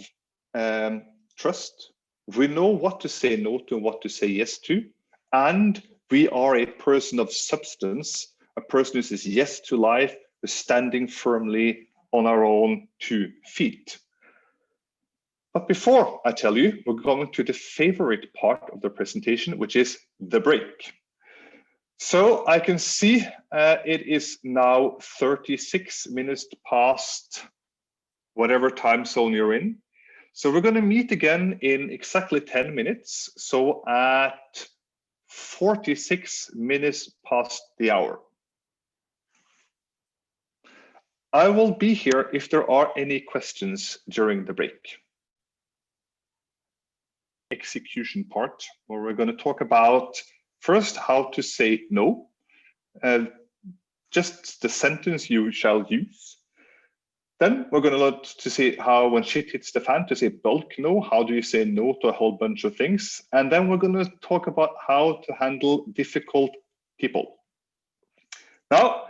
trust. We know what to say no to and what to say yes to. And we are a person of substance, a person who says yes to life, who's standing firmly on our own 2 feet. But before I tell you, we're going to the favorite part of the presentation, which is the break. So I can see it is now 36 minutes past whatever time zone you're in. So we're going to meet again in exactly 10 minutes. So at 46 minutes past the hour. I will be here if there are any questions during the break. Execution part, where we're going to talk about first how to say no, just the sentence you shall use. Then we're going to learn to see how, when shit hits the fan, to say bulk no. How do you say no to a whole bunch of things? And then we're going to talk about how to handle difficult people. Now,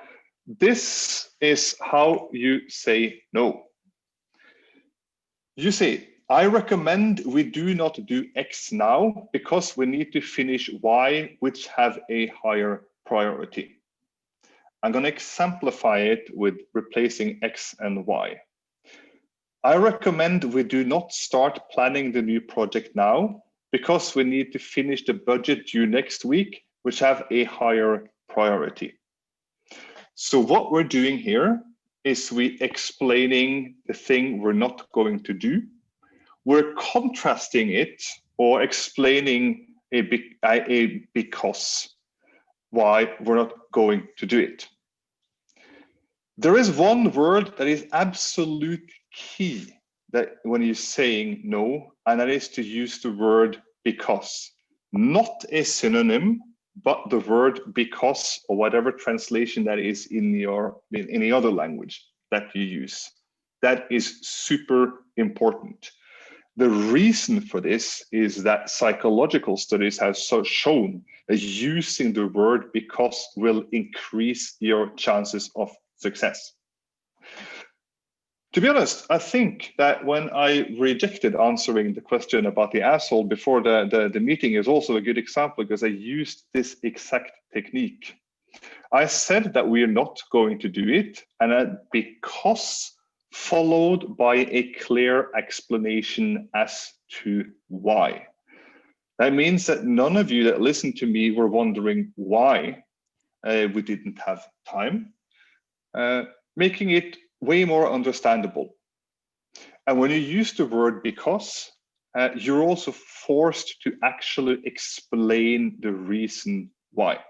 this is how you say no. You say, I recommend we do not do X now because we need to finish Y, which have a higher priority. I'm going to exemplify it with replacing X and Y. I recommend we do not start planning the new project now because we need to finish the budget due next week, which have a higher priority. So what we're doing here is we explaining the thing we're not going to do. We're contrasting it or explaining a because why we're not going to do it. There is one word that is absolute key that when you're saying no, and that is to use the word because, not a synonym, but the word because, or whatever translation that is in any other language that you use. That is super important. The reason for this is that psychological studies have shown that using the word because will increase your chances of success. To be honest, I think that when I rejected answering the question about the asshole before the meeting is also a good example, because I used this exact technique. I said that we are not going to do it, and that because followed by a clear explanation as to why. That means that none of you that listened to me were wondering why we didn't have time, making it way more understandable. And when you use the word because, you're also forced to actually explain the reason why.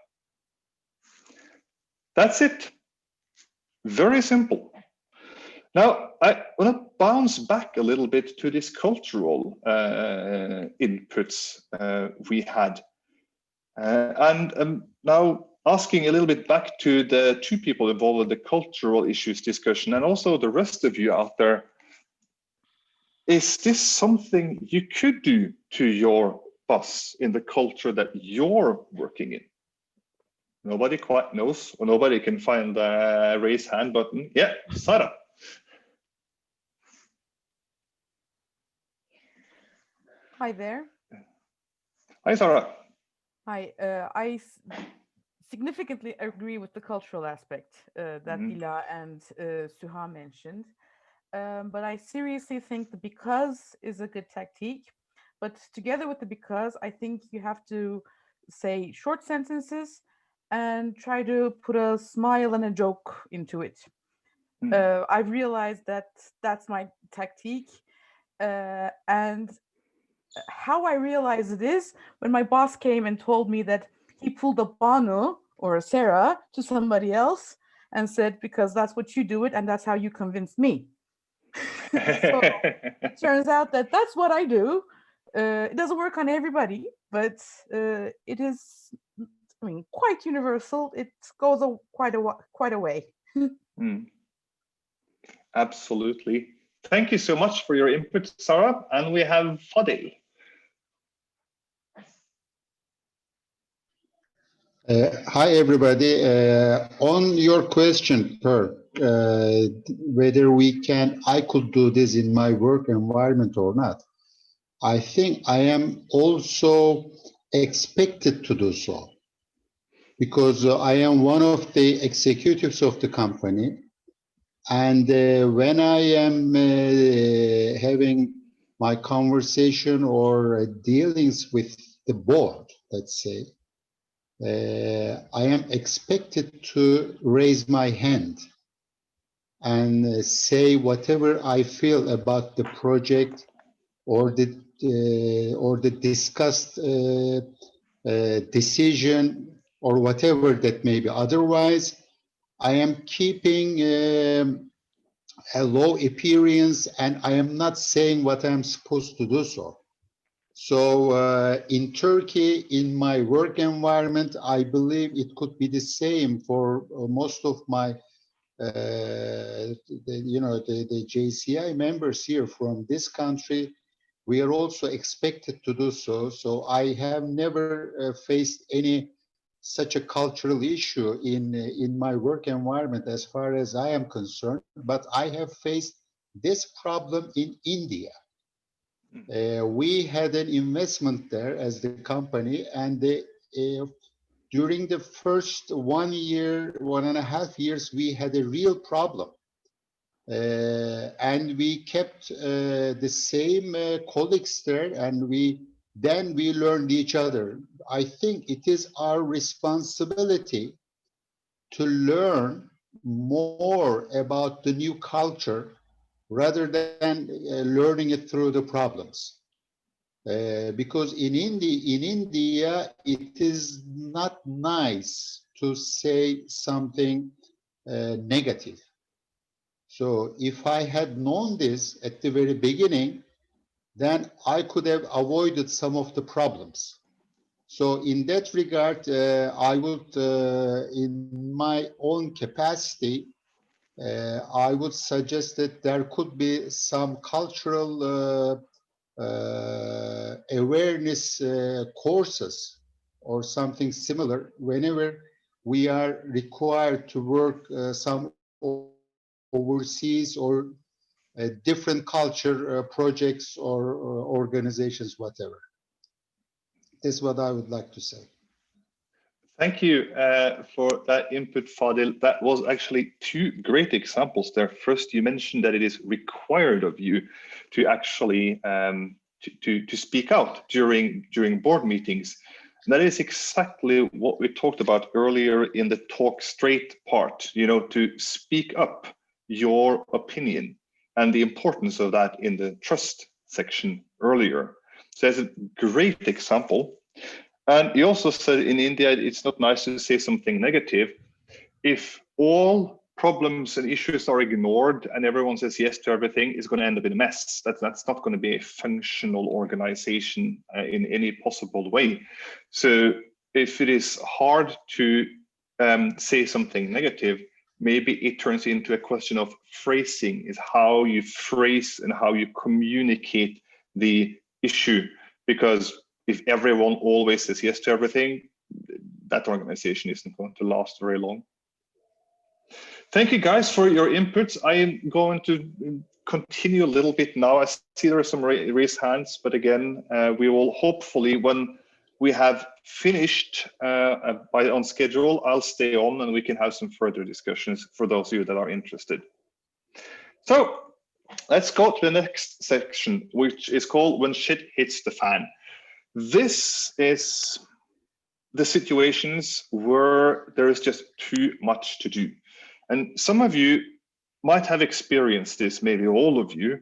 That's it. Very simple. Now, I want to bounce back a little bit to this cultural inputs we had. And now asking a little bit back to the two people involved in the cultural issues discussion, and also the rest of you out there, is this something you could do to your boss in the culture that you're working in? Nobody quite knows, or nobody can find the raise hand button. Yeah, Sarah. Hi there. Hi, Sarah. Hi. Significantly agree with the cultural aspect that Ila and Suha mentioned. But I seriously think the because is a good tactique. But together with the because, I think you have to say short sentences and try to put a smile and a joke into it. I've realized that that's my tactique. And how I realized it is when my boss came and told me that he pulled a Banu or a Sarah to somebody else and said, because that's what you do it and that's how you convinced me. So it turns out that that's what I do. It doesn't work on everybody, but it is, I mean, quite universal. It goes quite a way. Absolutely. Thank you so much for your input, Sarah. And we have Fadil. Hi, everybody. On your question, Per, whether I could do this in my work environment or not, I think I am also expected to do so, because I am one of the executives of the company. And when I am having my conversation or dealings with the board, let's say, I am expected to raise my hand and say whatever I feel about the project or the discussed decision or whatever that may be. Otherwise, I am keeping a low appearance and I am not saying what I'm supposed to do so. So in Turkey, in my work environment, I believe it could be the same for most of my, the JCI members here from this country. We are also expected to do so. So I have never faced any such a cultural issue in my work environment as far as I am concerned. But I have faced this problem in India. We had an investment there as the company, and during the first 1 year, 1.5 years, we had a real problem. And we kept the same colleagues there, and we learned each other. I think it is our responsibility to learn more about the new culture rather than learning it through the problems. Because in India, it is not nice to say something negative. So if I had known this at the very beginning, then I could have avoided some of the problems. So in that regard, I would, in my own capacity, I would suggest that there could be some cultural awareness courses or something similar whenever we are required to work some overseas or different culture projects or organizations, whatever. That's what I would like to say. Thank you for that input, Fadil. That was actually two great examples there. First, you mentioned that it is required of you to actually to speak out during board meetings. And that is exactly what we talked about earlier in the talk straight part, you know, to speak up your opinion and the importance of that in the trust section earlier. So that's a great example. And you also said in India, it's not nice to say something negative. If all problems and issues are ignored and everyone says yes to everything, it's going to end up in a mess. That's not going to be a functional organization in any possible way. So if it is hard to say something negative, maybe it turns into a question of phrasing, is how you phrase and how you communicate the issue. Because if everyone always says yes to everything, that organization isn't going to last very long. Thank you guys for your inputs. I am going to continue a little bit now. I see there are some raised hands, but again, we will hopefully, when we have finished on schedule, I'll stay on and we can have some further discussions for those of you that are interested. So let's go to the next section, which is called When Shit Hits the Fan. This is the situations where there is just too much to do. And some of you might have experienced this, maybe all of you,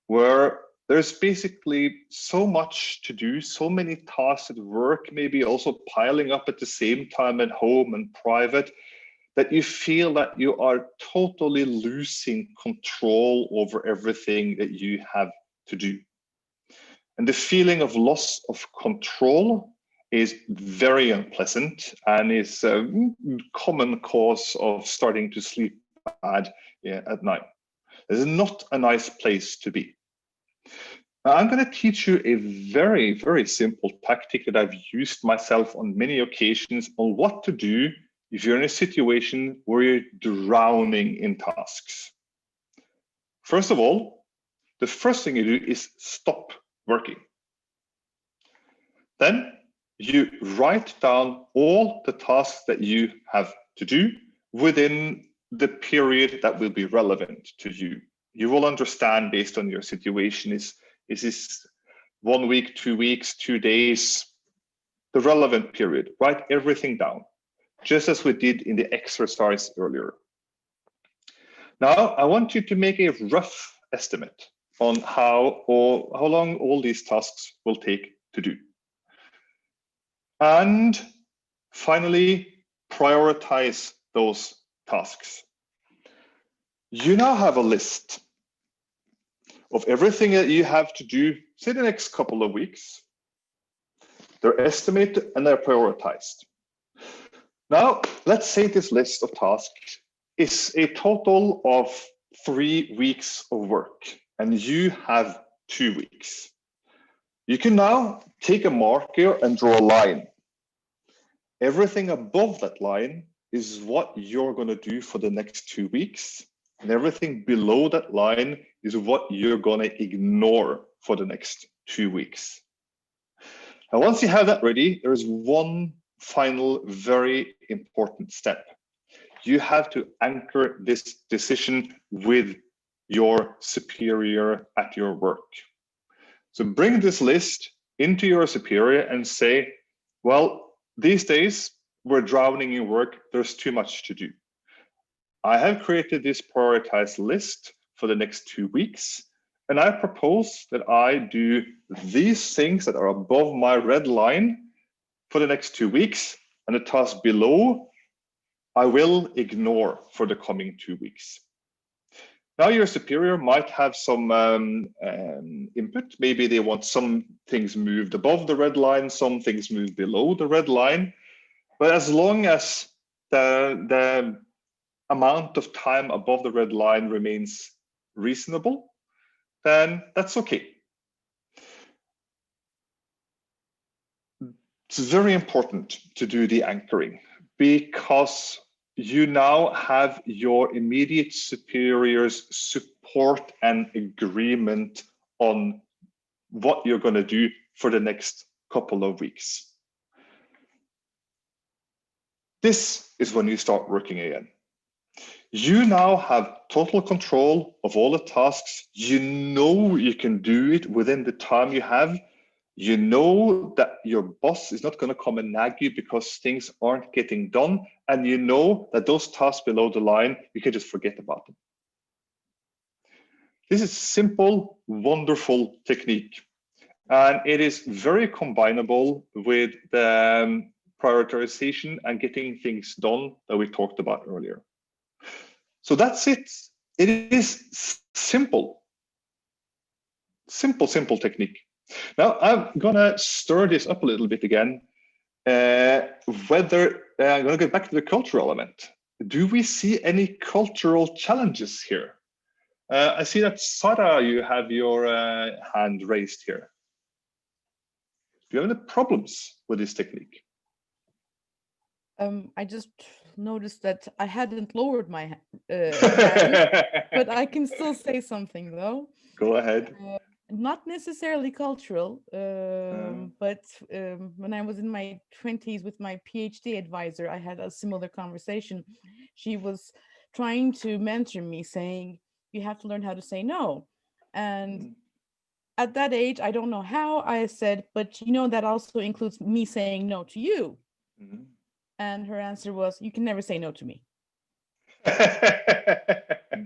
where there's basically so much to do, so many tasks at work, maybe also piling up at the same time at home and private, that you feel that you are totally losing control over everything that you have to do. And the feeling of loss of control is very unpleasant and is a common cause of starting to sleep bad at night. This is not a nice place to be. Now, I'm going to teach you a very, very simple tactic that I've used myself on many occasions on what to do if you're in a situation where you're drowning in tasks. First of all, the first thing you do is stop working. Then you write down all the tasks that you have to do within the period that will be relevant to you. You will understand based on your situation, is this 1 week, 2 weeks, 2 days, the relevant period. Write everything down, just as we did in the exercise earlier. Now, I want you to make a rough estimate on how long all these tasks will take to do. And finally, prioritize those tasks. You now have a list of everything that you have to do, say the next couple of weeks. They're estimated and they're prioritized. Now, let's say this list of tasks is a total of 3 weeks of work, and you have 2 weeks. You can now take a marker and draw a line. Everything above that line is what you're going to do for the next 2 weeks. And everything below that line is what you're going to ignore for the next 2 weeks. Now, once you have that ready, there is one final very important step. You have to anchor this decision with your superior at your work. So bring this list into your superior and say, well, these days we're drowning in work, there's too much to do. I have created this prioritized list for the next 2 weeks, and I propose that I do these things that are above my red line for the next 2 weeks, and the task below I will ignore for the coming 2 weeks. Now your superior might have some input. Maybe they want some things moved above the red line, some things moved below the red line. But as long as the amount of time above the red line remains reasonable, then that's okay. It's very important to do the anchoring because you now have your immediate superior's support and agreement on what you're going to do for the next couple of weeks. This is when you start working again. You now have total control of all the tasks. You know you can do it within the time you have. You know that your boss is not going to come and nag you because things aren't getting done. And you know that those tasks below the line, you can just forget about them. This is simple, wonderful technique. And it is very combinable with the prioritization and getting things done that we talked about earlier. So that's it. It is simple. Simple technique. Now I'm gonna stir this up a little bit again. I'm gonna get back to the cultural element. Do we see any cultural challenges here? I see that Sara, you have your hand raised here. Do you have any problems with this technique? I just noticed that I hadn't lowered my hand, but I can still say something though. Go ahead. Not necessarily cultural, but when I was in my 20s with my PhD advisor, I had a similar conversation. She was trying to mentor me, saying, you have to learn how to say no. And at that age, I don't know how, I said, but you know, that also includes me saying no to you. And her answer was, you can never say no to me.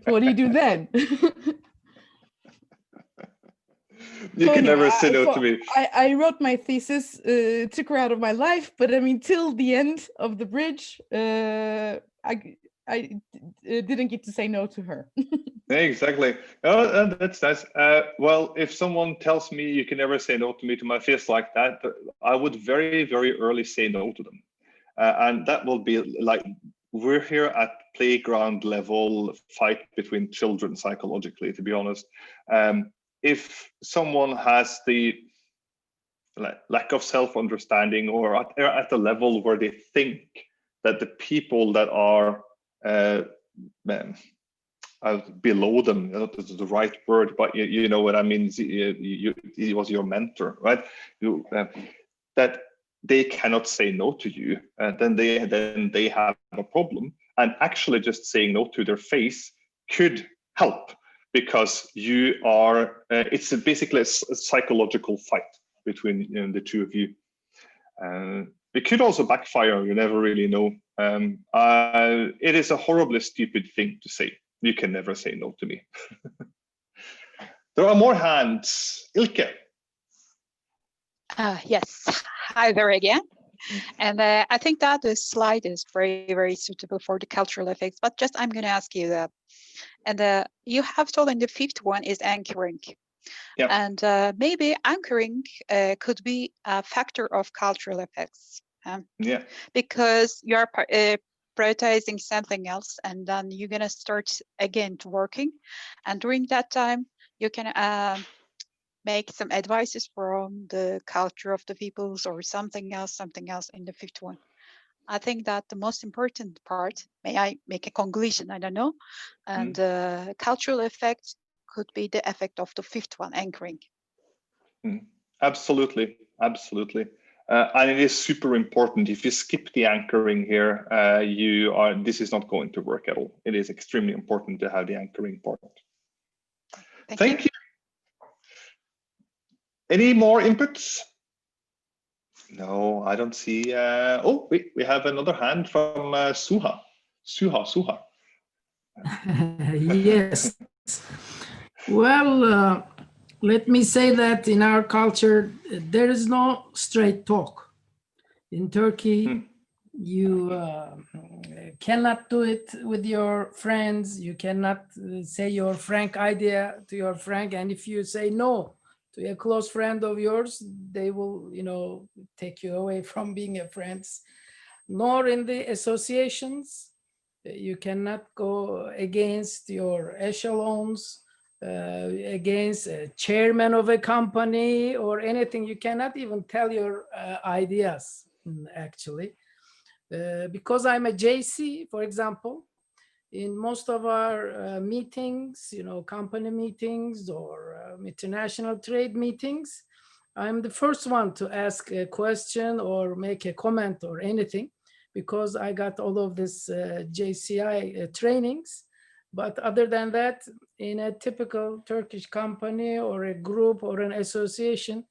What do you do then? You can never say no to me. I wrote my thesis, took her out of my life, but I mean, till the end of the bridge, I didn't get to say no to her. Exactly. Oh, that's nice. Well, if someone tells me you can never say no to me to my face like that, I would very, very early say no to them. And that will be like, we're here at playground level fight between children psychologically, to be honest. If someone has the lack of self-understanding or at the level where they think that the people that are below them, not the right word, but you know what I mean, he was your mentor, right? That they cannot say no to you, then they have a problem. And actually just saying no to their face could help, because you are, it's basically a psychological fight between the two of you. It could also backfire, you never really know. It is a horribly stupid thing to say. You can never say no to me. There are more hands. Ilke. Yes, hi there again. And I think that this slide is very, very suitable for the cultural effects, but just I'm going to ask you that. And you have told in the fifth one is anchoring. Yep. And maybe anchoring could be a factor of cultural effects. Yeah. Because you are prioritizing something else, and then you're going to start again to working. And during that time, you can make some advices from the culture of the peoples or something else in the fifth one. I think that the most important part, may I make a conclusion? I don't know. And cultural effect could be the effect of the fifth one, anchoring. Absolutely, absolutely. And it is super important. If you skip the anchoring here, this is not going to work at all. It is extremely important to have the anchoring part. Thank you. Any more inputs? No, I don't see. Oh, wait, we have another hand from Suha. Suha. Yes. Well, let me say that in our culture, there is no straight talk. In Turkey, You cannot do it with your friends. You cannot say your frank idea to your friend. And if you say no to a close friend of yours, they will, take you away from being a friend. Nor in the associations, you cannot go against your echelons, against a chairman of a company or anything. You cannot even tell your ideas, actually. Because I'm a JC, for example, in most of our meetings, company meetings or international trade meetings, I'm the first one to ask a question or make a comment or anything, because I got all of this JCI trainings. But other than that, in a typical Turkish company or a group or an association,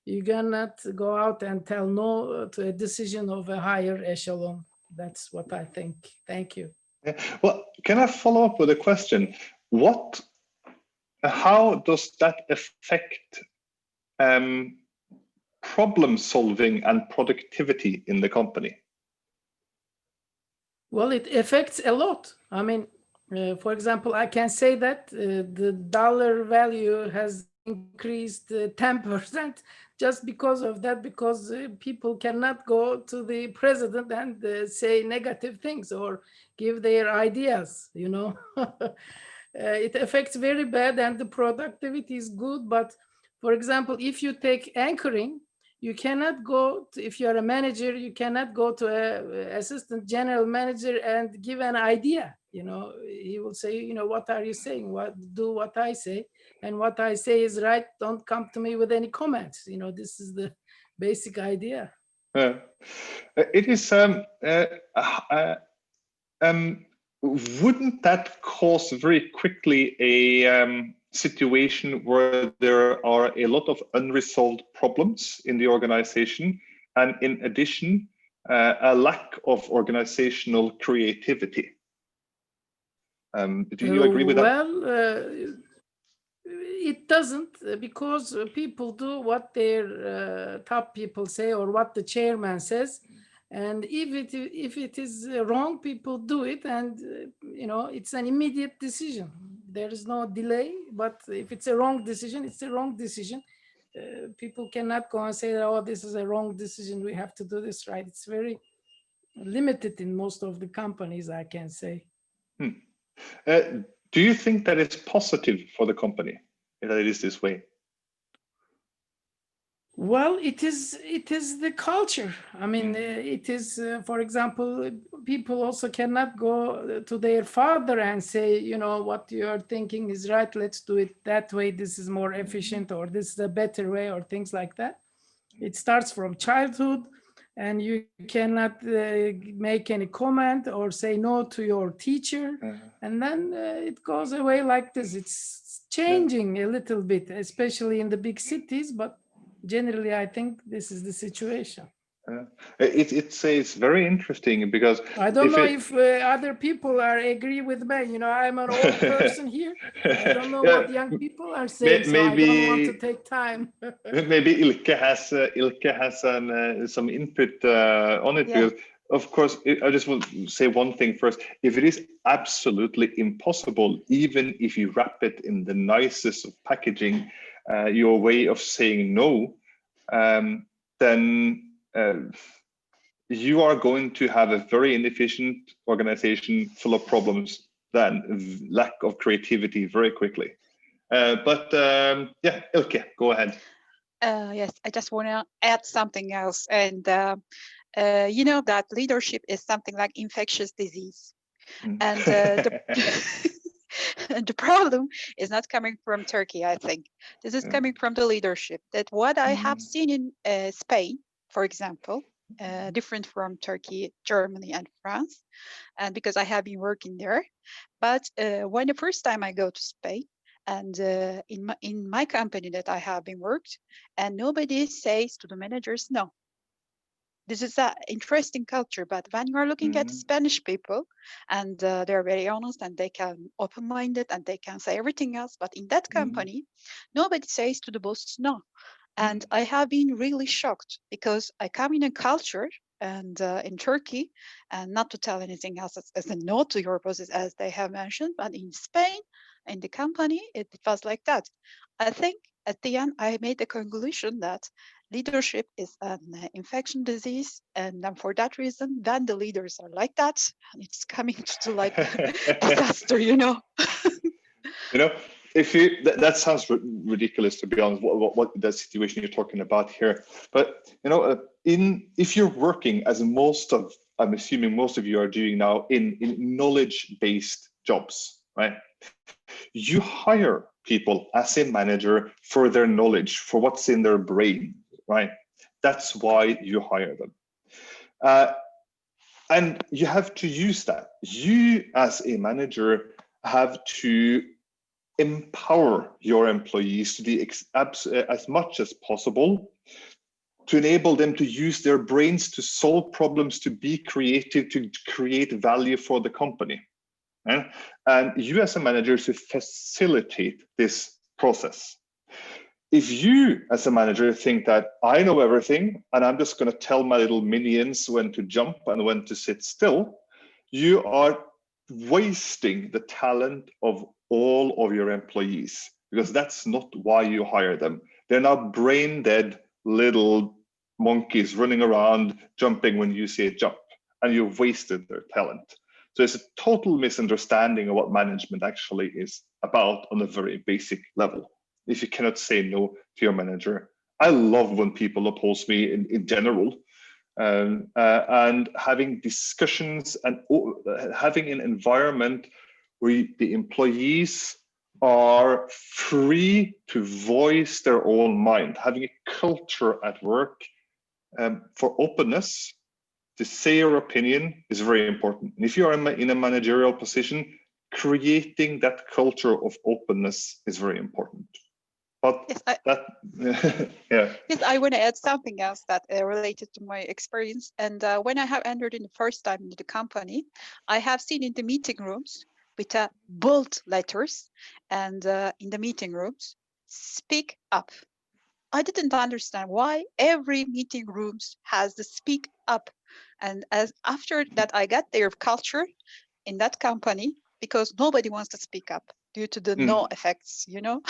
you cannot go out and tell no to a decision of a higher echelon. That's what I think. Thank you. Yeah. Well, can I follow up with a question? How does that affect problem solving and productivity in the company? Well, it affects a lot. I mean, for example, I can say that the dollar value has increased 10% just because of that, because people cannot go to the president and say negative things or give their ideas, It affects very bad, and the productivity is good. But for example, if you take anchoring, you cannot go to, if you're a manager, you cannot go to a assistant general manager and give an idea. He will say, what are you saying? Do what I say, and what I say is right. Don't come to me with any comments. This is the basic idea. It is. Wouldn't that cause very quickly a situation where there are a lot of unresolved problems in the organization, and in addition, a lack of organizational creativity? Do you agree with that? Well, it doesn't, because people do what their top people say or what the chairman says. And if it is wrong, people do it, and it's an immediate decision. There is no delay. But if it's a wrong decision, it's a wrong decision. People cannot go and say, "Oh, this is a wrong decision. We have to do this right." It's very limited in most of the companies, I can say. Do you think that it's positive for the company that it is this way? Well, it is the culture. I mean, it is, for example, people also cannot go to their father and say, what you're thinking is right. Let's do it that way. This is more efficient, or this is a better way, or things like that. It starts from childhood, and you cannot make any comment or say no to your teacher. And then it goes away like this. It's changing a little bit, especially in the big cities, but generally, I think this is the situation. It's very interesting, because I don't know if other people agree with me. I'm an old person here. I don't know what young people are saying, maybe, so I don't want to take time. Maybe Ilke has some input on it. Yeah. Because, of course, I just will say one thing first. If it is absolutely impossible, even if you wrap it in the nicest of packaging, your way of saying no, then you are going to have a very inefficient organization full of problems, then lack of creativity very quickly. Yeah, Ilke, go ahead. Yes, I just want to add something else. And that leadership is something like infectious disease. And the problem is not coming from Turkey, I think. This is coming from the leadership. That what I have seen in Spain, for example, different from Turkey, Germany, and France, and because I have been working there. But when the first time I go to Spain, and in my company that I have been worked, and nobody says to the managers, no. This is an interesting culture, but when you are looking at Spanish people, and they're very honest, and they can open-minded, and they can say everything else, but in that company, nobody says to the boss no. And I have been really shocked, because I come in a culture and in Turkey, and not to tell anything else as a no to your bosses, as they have mentioned, but in Spain, in the company, it was like that. I think at the end, I made the conclusion that leadership is an infection disease, and for that reason, when the leaders are like that, it's coming to like disaster, you know. You know, if you that sounds ridiculous, to be honest. What the situation you're talking about here, but you know, if you're working, as I'm assuming most of you are doing now, in knowledge-based jobs, right? You hire people as a manager for their knowledge, for what's in their brain, right? That's why you hire them. And you have to use that. You, as a manager, have to empower your employees to do as much as possible, to enable them to use their brains to solve problems, to be creative, to create value for the company. And you as a manager to facilitate this process. If you as a manager think that I know everything and I'm just going to tell my little minions when to jump and when to sit still, you are wasting the talent of all of your employees, because that's not why you hire them. They're not brain dead little monkeys running around jumping when you say jump, and you've wasted their talent. So it's a total misunderstanding of what management actually is about on a very basic level. If you cannot say no to your manager. I love when people oppose me in general, and having discussions and having an environment where the employees are free to voice their own mind, having a culture at work for openness to say your opinion is very important. And if you are in a managerial position, creating that culture of openness is very important. But yes, yeah. Yes, I want to add something else that related to my experience. And when I have entered in the first time into the company, I have seen in the meeting rooms with bold letters and in the meeting rooms, speak up. I didn't understand why every meeting rooms has the speak up. And as after that, I got their culture in that company, because nobody wants to speak up due to the no effects, you know.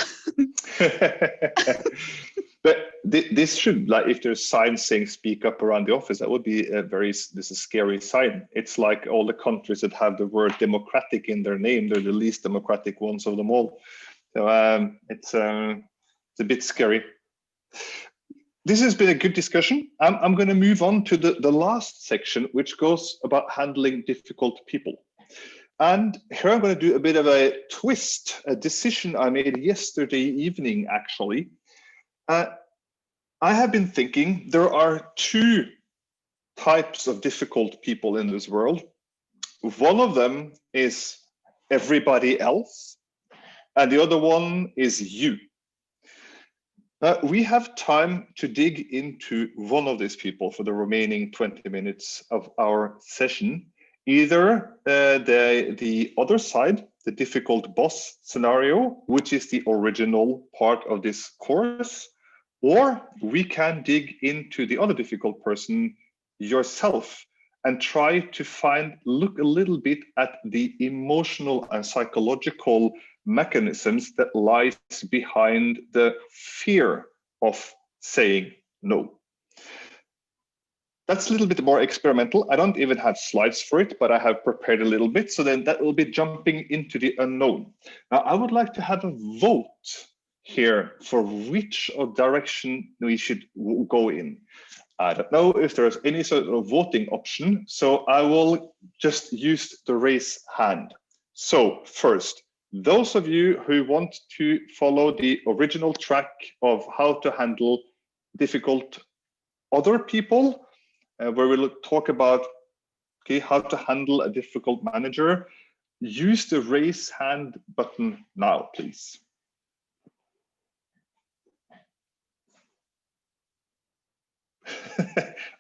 But this should, like, if there's signs saying speak up around the office, that would be this is a scary sign. It's like all the countries that have the word democratic in their name, they're the least democratic ones of them all. So it's a bit scary. This has been a good discussion. I'm going to move on to the last section, which goes about handling difficult people. And here I'm going to do a bit of a twist, a decision I made yesterday evening, actually. I have been thinking there are two types of difficult people in this world. One of them is everybody else, and the other one is you. We have time to dig into one of these people for the remaining 20 minutes of our session. Either the other side, the difficult boss scenario, which is the original part of this course, or we can dig into the other difficult person, yourself, and try to look a little bit at the emotional and psychological mechanisms that lies behind the fear of saying no. That's a little bit more experimental. I don't even have slides for it, but I have prepared a little bit. So then that will be jumping into the unknown. Now, I would like to have a vote here for which direction we should go in. I don't know if there's any sort of voting option, so I will just use the raise hand. So first, those of you who want to follow the original track of how to handle difficult other people, where we'll talk about how to handle a difficult manager, use the raise hand button now, please.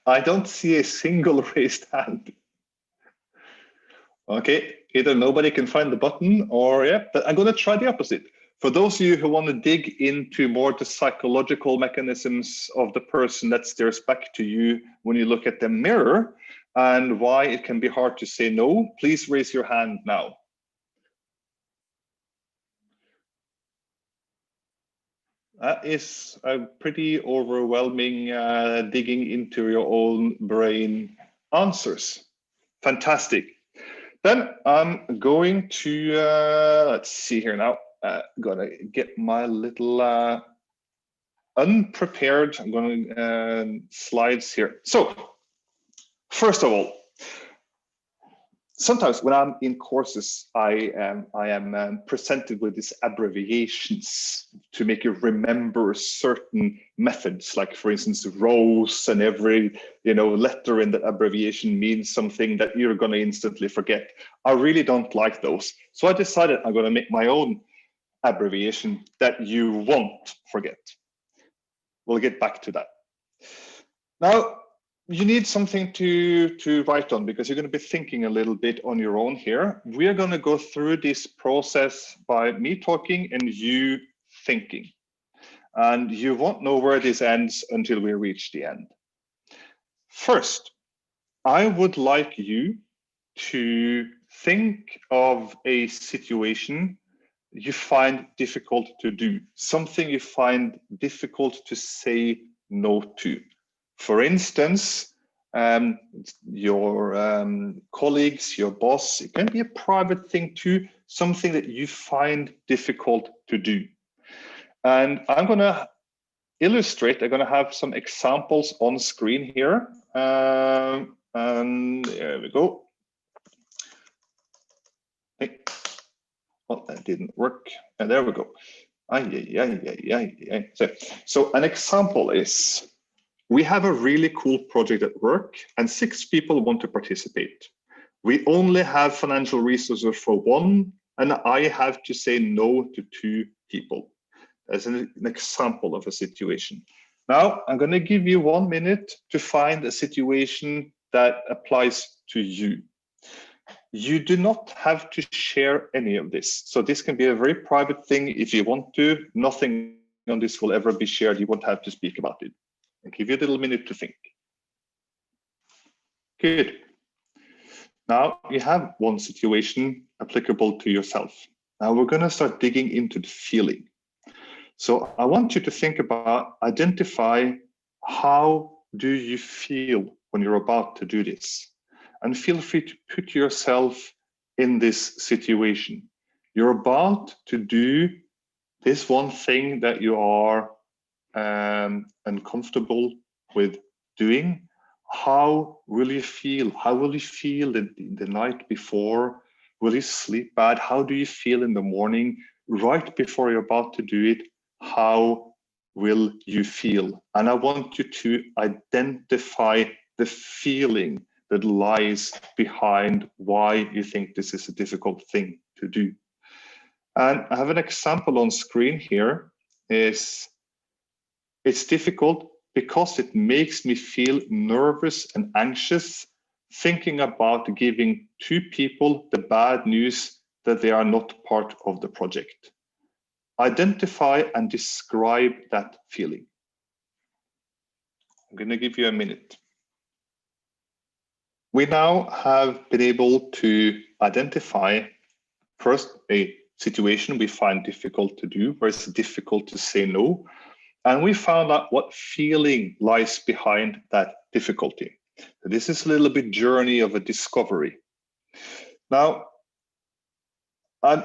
I don't see a single raised hand. Okay, either nobody can find the button or, yeah, but I'm going to try the opposite. For those of you who want to dig into more the psychological mechanisms of the person that stares back to you when you look at the mirror and why it can be hard to say no, please raise your hand now. That is a pretty overwhelming digging into your own brain answers. Fantastic. Then I'm going to, let's see here now, gonna get my little unprepared, I'm going slides here. So, first of all, sometimes when I'm in courses, I am presented with these abbreviations to make you remember certain methods, like for instance, rows, and every letter in that abbreviation means something that you're going to instantly forget. I really don't like those. So I decided I'm going to make my own abbreviation that you won't forget. We'll get back to that. Now, you need something to write on because you're going to be thinking a little bit on your own here. We're going to go through this process by me talking and you thinking. And you won't know where this ends until we reach the end. First, I would like you to think of a situation you find difficult to do, something you find difficult to say no to. For instance, your colleagues, your boss, it can be a private thing too, something that you find difficult to do. And I'm going to illustrate, I'm going to have some examples on screen here. And there we go. Hey. Well, that didn't work. And there we go. So an example is, we have a really cool project at work and 6 people want to participate. We only have financial resources for 1 and I have to say no to 2 people. That's an example of a situation. Now I'm going to give you 1 minute to find a situation that applies to you. You do not have to share any of this. So this can be a very private thing if you want to. Nothing on this will ever be shared. You won't have to speak about it. I'll give you a little minute to think. Good. Now you have 1 situation applicable to yourself. Now we're going to start digging into the feeling. So I want you to think about, identify how do you feel when you're about to do this? And feel free to put yourself in this situation. You're about to do this one thing that you are uncomfortable with doing. How will you feel? How will you feel the night before? Will you sleep bad? How do you feel in the morning? Right before you're about to do it, how will you feel? And I want you to identify the feeling that lies behind why you think this is a difficult thing to do. And I have an example on screen here. It's difficult because it makes me feel nervous and anxious thinking about giving 2 people the bad news that they are not part of the project. Identify and describe that feeling. I'm going to give you a minute. We now have been able to identify first a situation we find difficult to do, where it's difficult to say no. And we found out what feeling lies behind that difficulty. So this is a little bit journey of a discovery. Now,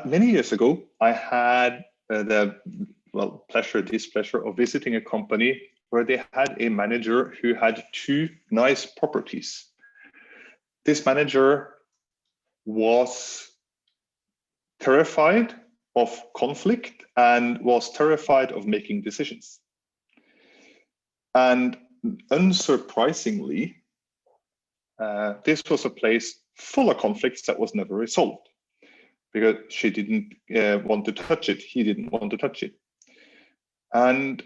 many years ago, I had the displeasure of visiting a company where they had a manager who had 2 nice properties. This manager was terrified of conflict and was terrified of making decisions. And unsurprisingly, this was a place full of conflicts that was never resolved because she didn't want to touch it. He didn't want to touch it. And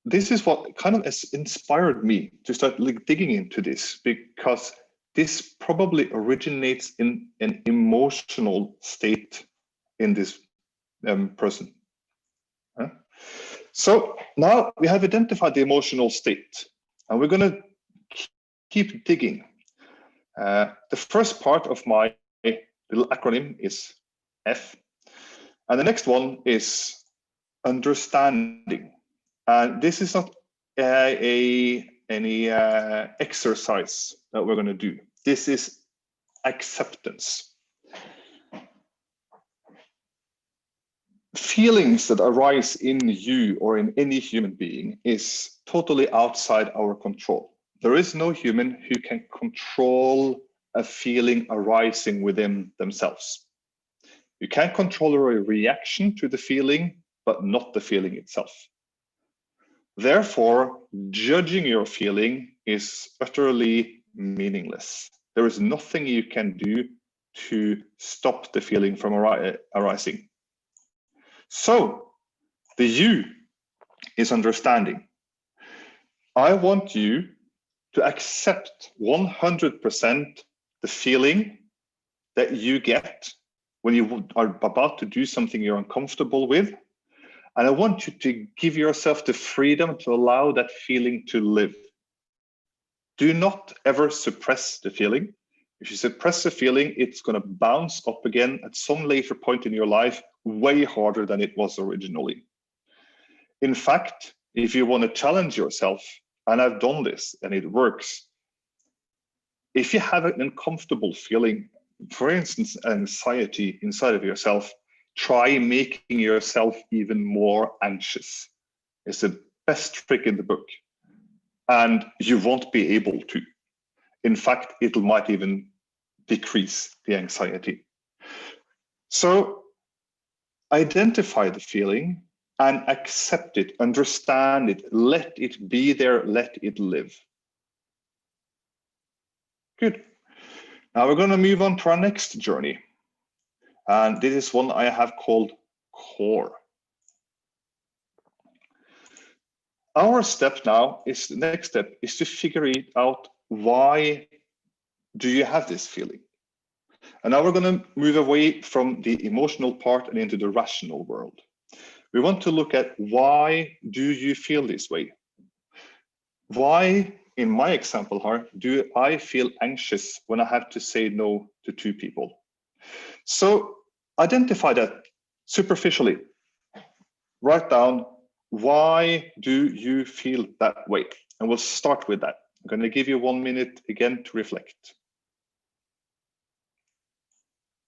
this is what kind of inspired me to start digging into this, because this probably originates in an emotional state in this person. So now we have identified the emotional state, and we're going to keep digging. The first part of my little acronym is F, and the next one is understanding. And this is not any exercise that we're going to do. This is acceptance. Feelings that arise in you or in any human being is totally outside our control. There is no human who can control a feeling arising within themselves. You can control a reaction to the feeling, but not the feeling itself. Therefore, judging your feeling is utterly meaningless. There is nothing you can do to stop the feeling from arising. So, the U is understanding. I want you to accept 100% the feeling that you get when you are about to do something you're uncomfortable with. And I want you to give yourself the freedom to allow that feeling to live. Do not ever suppress the feeling. If you suppress the feeling, it's going to bounce up again at some later point in your life, way harder than it was originally. In fact, if you want to challenge yourself, and I've done this and it works, if you have an uncomfortable feeling, for instance, anxiety inside of yourself, try making yourself even more anxious. It's the best trick in the book. And you won't be able to. In fact, it might even decrease the anxiety. So identify the feeling and accept it, understand it, let it be there, let it live. Good. Now we're going to move on to our next journey. And this is one I have called core. Our step now is, the next step is to figure it out, why do you have this feeling? And now we're going to move away from the emotional part and into the rational world. We want to look at, why do you feel this way? Why, in my example here, do I feel anxious when I have to say no to two people? So identify that superficially. Write down, why do you feel that way? And we'll start with that. I'm going to give you 1 minute again to reflect.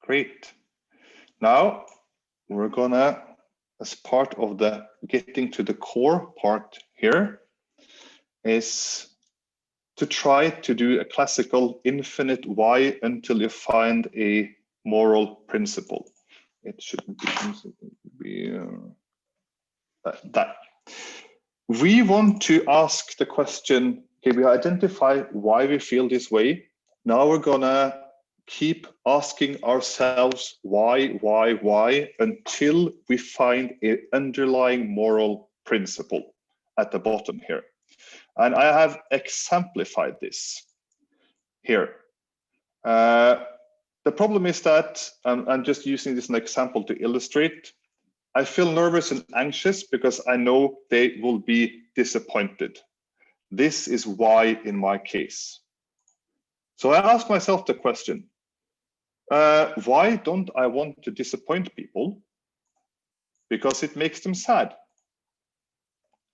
Great. Now we're gonna, as part of the getting to the core part here, is to try to do a classical infinite why until you find a moral principle. It shouldn't be that. We want to ask the question, okay, we identify why we feel this way. Now we're gonna keep asking ourselves why until we find an underlying moral principle at the bottom here. And I have exemplified this here. The problem is that, I'm just using this as an example to illustrate, I feel nervous and anxious because I know they will be disappointed. This is why in my case. So I ask myself the question, why don't I want to disappoint people? Because it makes them sad.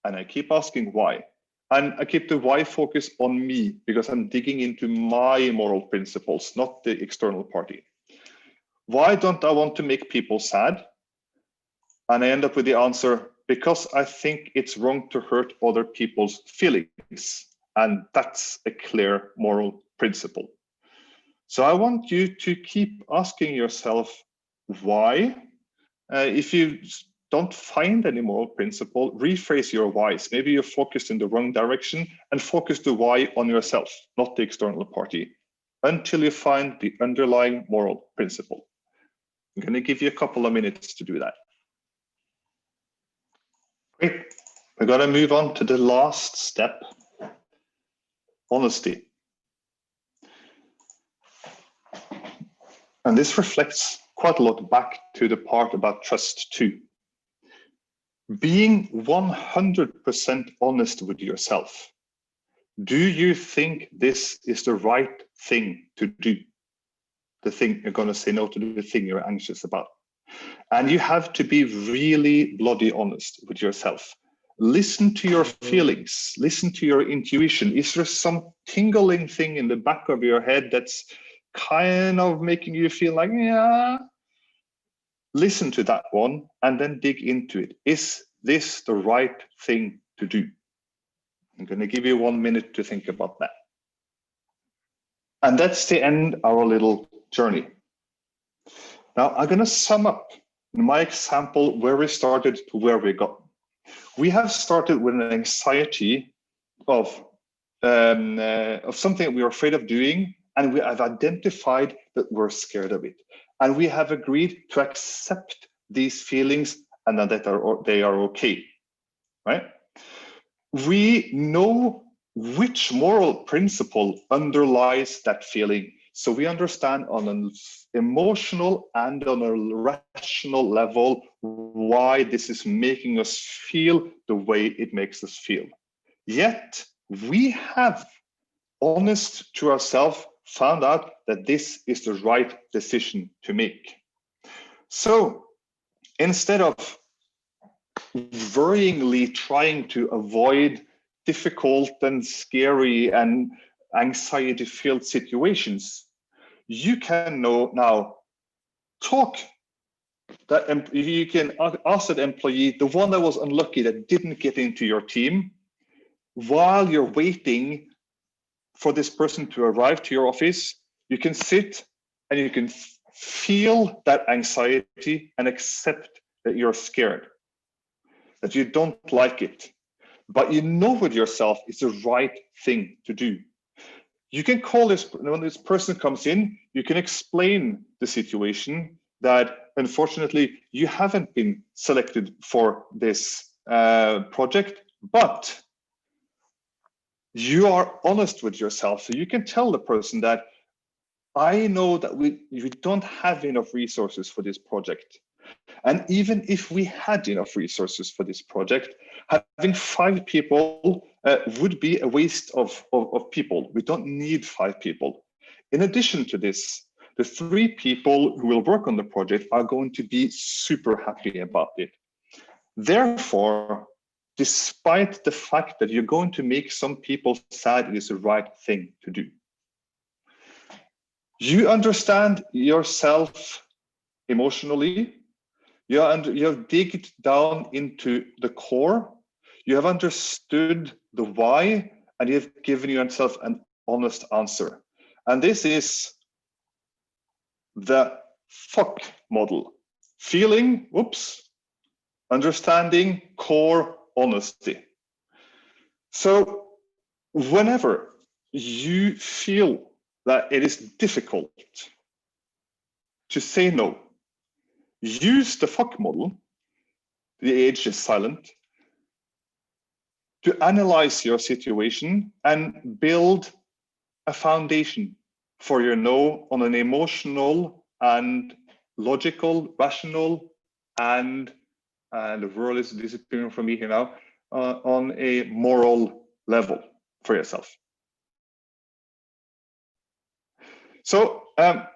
And I keep asking why. And I keep the why focus on me because I'm digging into my moral principles, not the external party. Why don't I want to make people sad? And I end up with the answer, because I think it's wrong to hurt other people's feelings. And that's a clear moral principle. So I want you to keep asking yourself why. If you don't find any moral principle, rephrase your whys. Maybe you're focused in the wrong direction and focus the why on yourself, not the external party, until you find the underlying moral principle. I'm going to give you a couple of minutes to do that. Great. We're going to move on to the last step, honesty. And this reflects quite a lot back to the part about trust too. Being 100% honest with yourself. Do you think this is the right thing to do? The thing you're going to say no to, the thing you're anxious about. And you have to be really bloody honest with yourself. Listen to your feelings, listen to your intuition. Is there some tingling thing in the back of your head that's kind of making you feel like, yeah? Listen to that one and then dig into it. Is this the right thing to do? I'm going to give you 1 minute to think about that. And that's the end of our little journey. Now I'm going to sum up in my example where we started to where we got. We have started with an anxiety of something that we are afraid of doing, and we have identified that we're scared of it. And we have agreed to accept these feelings and that they are okay, right? We know which moral principle underlies that feeling. So we understand on an emotional and on a rational level why this is making us feel the way it makes us feel. Yet we have, honest to ourselves, found out that this is the right decision to make. So instead of worryingly trying to avoid difficult and scary and anxiety-filled situations, you can now talk that you can ask that employee, the one that was unlucky that didn't get into your team, while you're waiting for this person to arrive to your office, you can sit and you can feel that anxiety and accept that you're scared, that you don't like it, but you know with yourself it's the right thing to do. You can call this, when this person comes in, you can explain the situation that unfortunately you haven't been selected for this project, but you are honest with yourself. So you can tell the person that I know that we don't have enough resources for this project. And even if we had enough resources for this project, having 5 people would be a waste of people. We don't need 5 people. In addition to this, the 3 people who will work on the project are going to be super happy about it. Therefore, despite the fact that you're going to make some people sad, it is the right thing to do. You understand yourself emotionally. You have digged down into the core. You have understood the why, and you have given yourself an honest answer. And this is the FOC model. Feeling, understanding, core, honesty. So whenever you feel that it is difficult to say no, use the FOC model, the age is silent, to analyze your situation and build a foundation for your no on an emotional and logical, rational, and the world is disappearing from me here now, on a moral level for yourself. So I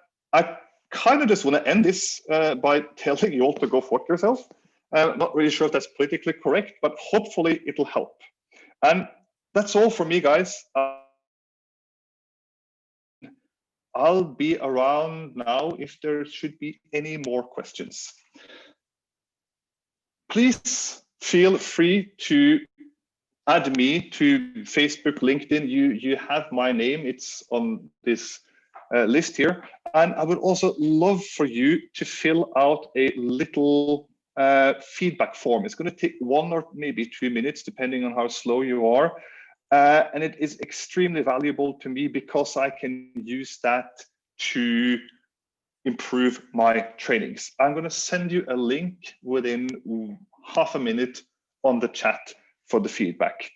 kind of just want to end this by telling you all to go fuck yourself. I'm not really sure if that's politically correct, but hopefully it'll help. And that's all for me, guys. I'll be around now if there should be any more questions. Please feel free to add me to Facebook, LinkedIn. You have my name. It's on this list here. And I would also love for you to fill out a little feedback form. It's going to take 1 or maybe 2 minutes, depending on how slow you are. And it is extremely valuable to me because I can use that to improve my trainings. I'm going to send you a link within half a minute on the chat for the feedback.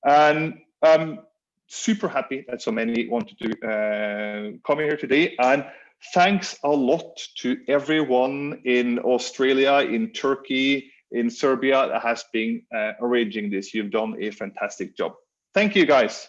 And I'm super happy that so many wanted to come here today. And Thanks a lot to everyone in Australia, in Turkey, in Serbia that has been arranging this. You've done a fantastic job. Thank you, guys.